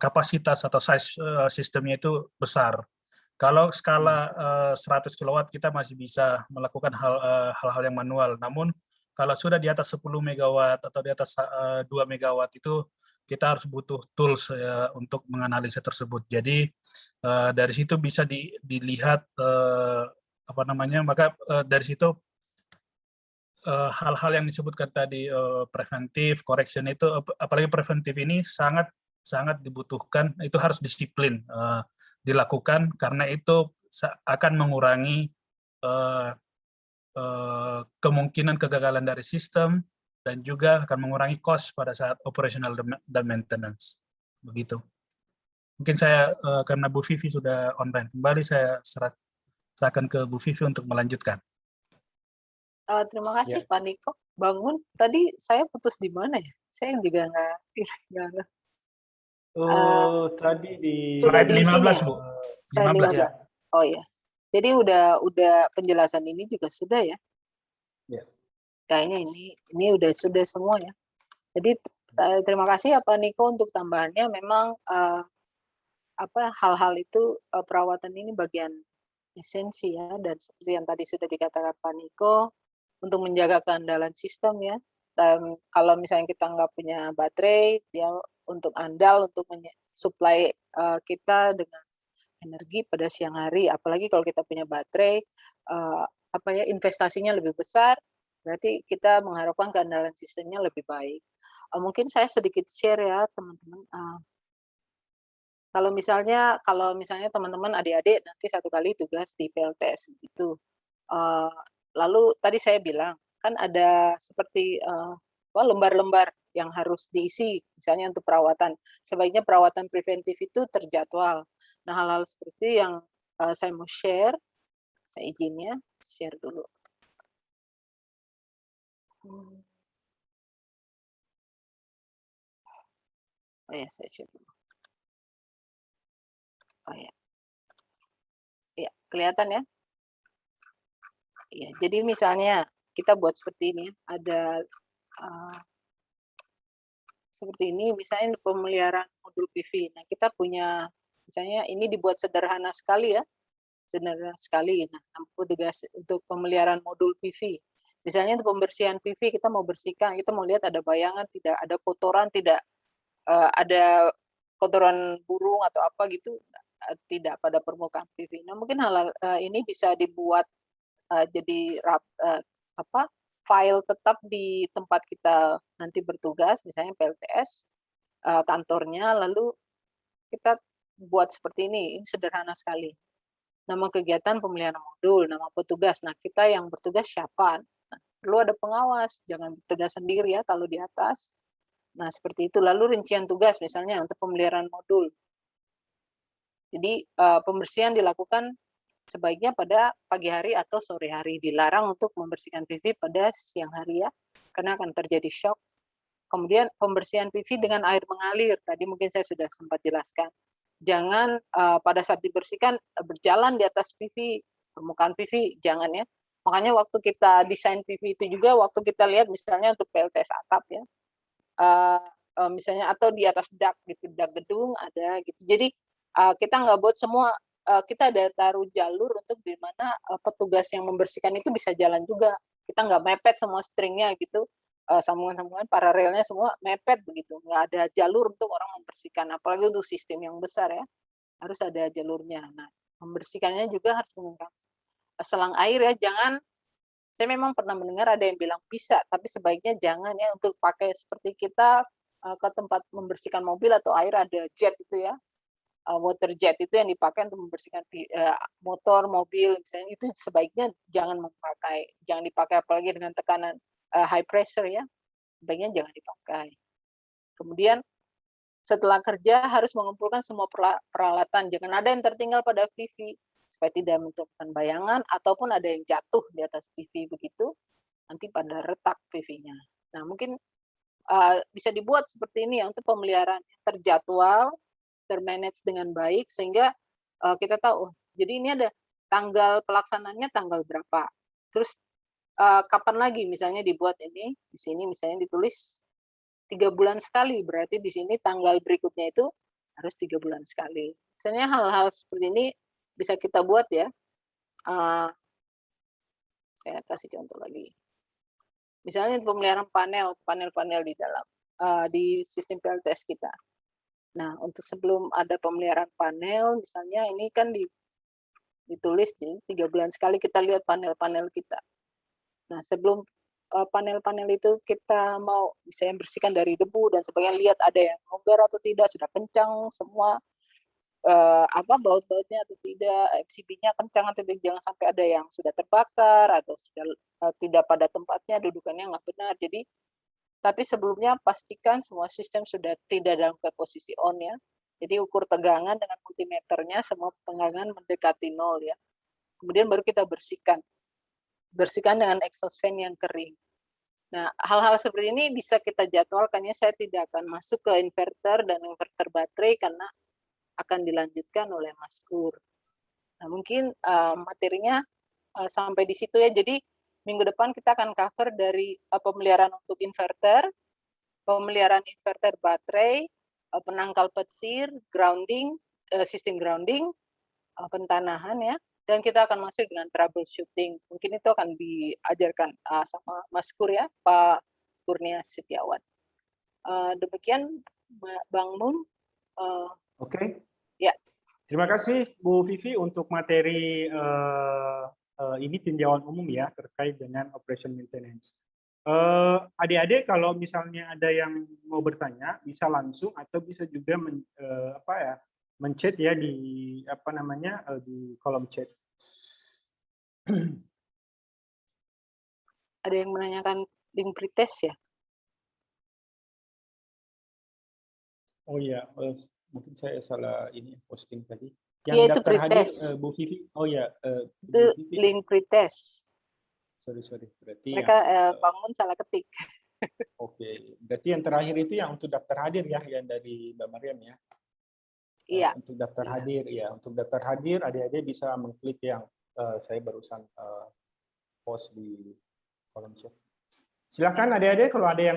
kapasitas atau size sistemnya itu besar. Kalau skala 100 kW kita masih bisa melakukan hal-hal yang manual. Namun kalau sudah di atas 10 MW atau di atas 2 MW itu kita harus butuh tools untuk menganalisa tersebut. Jadi dari situ bisa dilihat maka dari situ hal-hal yang disebutkan tadi preventif, correction itu, apalagi preventif ini sangat dibutuhkan, itu harus disiplin dilakukan karena itu akan mengurangi kemungkinan kegagalan dari sistem dan juga akan mengurangi cost pada saat operational dan maintenance. Begitu. Mungkin saya karena Bu Vivi sudah online kembali, saya serahkan ke Bu Vivi untuk melanjutkan. Terima kasih Pak Niko. Bangun tadi saya putus di mana ya? Saya juga nggak. Tadi di slide 15, Bu. Slide 15. Oh iya. Jadi udah penjelasan ini juga sudah ya. Ya. Kayaknya ini sudah semua ya. Jadi terima kasih ya Pak Niko untuk tambahannya. Memang hal-hal itu perawatan ini bagian esensi ya, dan seperti yang tadi sudah dikatakan Pak Niko, untuk menjaga keandalan sistem ya. Dan kalau misalnya kita nggak punya baterai, dia untuk andal untuk supply kita dengan energi pada siang hari, apalagi kalau kita punya baterai, investasinya lebih besar, berarti kita mengharapkan keandalan sistemnya lebih baik. Mungkin saya sedikit share ya teman-teman. Kalau misalnya teman-teman adik-adik nanti satu kali tugas di PLTS gitu. Lalu tadi saya bilang kan ada seperti lembar-lembar yang harus diisi, misalnya untuk perawatan. Sebaiknya perawatan preventif itu terjadwal. Nah, hal-hal seperti yang saya mau share, saya izin ya, share dulu. Oh ya, saya share dulu. Oh ya. Ya, kelihatan ya? Ya, jadi misalnya kita buat seperti ini, ada seperti ini, misalnya pemeliharaan modul PV. Nah, kita punya, misalnya ini dibuat sederhana sekali ya, sederhana sekali. Nah, tugas untuk pemeliharaan modul PV. Misalnya untuk pembersihan PV, kita mau bersihkan, kita mau lihat ada bayangan, tidak ada kotoran, tidak ada kotoran burung atau apa gitu, tidak pada permukaan PV. Nah, mungkin hal ini bisa dibuat jadi file tetap di tempat kita nanti bertugas, misalnya PLTS, kantornya, lalu kita buat seperti ini sederhana sekali. Nama kegiatan pemeliharaan modul, nama petugas. Nah, kita yang bertugas siapa? Nah, perlu ada pengawas, jangan bertugas sendiri ya kalau di atas. Nah, seperti itu. Lalu rincian tugas, misalnya untuk pemeliharaan modul. Jadi, pembersihan dilakukan sebaiknya pada pagi hari atau sore hari. Dilarang untuk membersihkan PV pada siang hari ya, karena akan terjadi shock. Kemudian pembersihan PV dengan air mengalir, tadi mungkin saya sudah sempat jelaskan. Jangan pada saat dibersihkan berjalan di atas PV, permukaan PV, jangan ya. Makanya waktu kita desain PV itu juga, waktu kita lihat misalnya untuk PLTS atap ya, misalnya atau di atas dak gitu, dak gedung ada gitu. Jadi kita nggak buat semua, kita ada taruh jalur untuk di mana petugas yang membersihkan itu bisa jalan juga. Kita nggak mepet semua stringnya gitu, sambungan-sambungan paralelnya semua mepet begitu, nggak ada jalur untuk orang membersihkan, apalagi untuk sistem yang besar ya, harus ada jalurnya. Nah, membersihkannya juga harus menggunakan selang air ya, jangan, saya memang pernah mendengar ada yang bilang bisa, tapi sebaiknya jangan ya, untuk pakai seperti kita ke tempat membersihkan mobil atau air ada jet itu ya, water jet itu yang dipakai untuk membersihkan motor, mobil, misalnya, itu sebaiknya jangan dipakai apalagi dengan tekanan high pressure ya, sebaiknya jangan dipakai. Kemudian setelah kerja harus mengumpulkan semua peralatan, jangan ada yang tertinggal pada PV supaya tidak menyebabkan bayangan ataupun ada yang jatuh di atas PV begitu, nanti pada retak PV-nya. Nah, mungkin bisa dibuat seperti ini ya, untuk pemeliharaan terjadwal, termanage dengan baik, sehingga kita tahu, jadi ini ada tanggal pelaksanaannya tanggal berapa. Terus kapan lagi misalnya dibuat ini, di sini misalnya ditulis 3 bulan sekali, berarti di sini tanggal berikutnya itu harus 3 bulan sekali. Misalnya hal-hal seperti ini bisa kita buat ya. Saya kasih contoh lagi. Misalnya pemeliharaan panel-panel di dalam di sistem PLTS kita. Nah, untuk sebelum ada pemeliharaan panel, misalnya ini kan ditulis di 3 bulan sekali kita lihat panel-panel kita. Nah, sebelum panel-panel itu kita mau misalnya bersihkan dari debu dan sebagainya, lihat ada yang longgar atau tidak, sudah kencang semua baut-bautnya atau tidak, MCB-nya kencang atau tidak, jangan sampai ada yang sudah terbakar atau sudah tidak pada tempatnya, dudukannya nggak benar. Jadi, tapi sebelumnya pastikan semua sistem sudah tidak dalam posisi on ya. Jadi ukur tegangan dengan multimeternya, semua tegangan mendekati 0 ya. Kemudian baru kita bersihkan dengan exhaust fan yang kering. Nah, hal-hal seperti ini bisa kita jadwalkan ya. Saya tidak akan masuk ke inverter dan inverter baterai karena akan dilanjutkan oleh Mas Kur. Nah, mungkin materinya sampai di situ ya. Jadi minggu depan kita akan cover dari pemeliharaan untuk inverter, pemeliharaan inverter baterai, penangkal petir, grounding, sistem grounding, pentanahan ya, dan kita akan masuk dengan troubleshooting. Mungkin itu akan diajarkan sama Mas Kur ya, Pak Kurnia Setiawan. Demikian Bang Mun. Oke. Ya. Terima kasih Bu Vivi untuk materi ini tinjauan umum ya terkait dengan operation maintenance. Adik-adik kalau misalnya ada yang mau bertanya bisa langsung atau bisa juga men-chat ya di di kolom chat. Ada yang menanyakan link pretest ya? Oh iya, mungkin saya salah ini posting tadi. Yang Iya, itu daftar hadir pretest. Bu Vivi. Oh ya, Itu link pretest. Sorry. Berarti mereka bangun salah ketik. Oke, berarti yang terakhir itu yang untuk daftar hadir ya, yang dari Mbak Mariam ya. Iya. Untuk daftar hadir ya, untuk daftar hadir adik-adik bisa mengklik yang saya barusan post di kolom chat. Silakan adik-adik kalau ada yang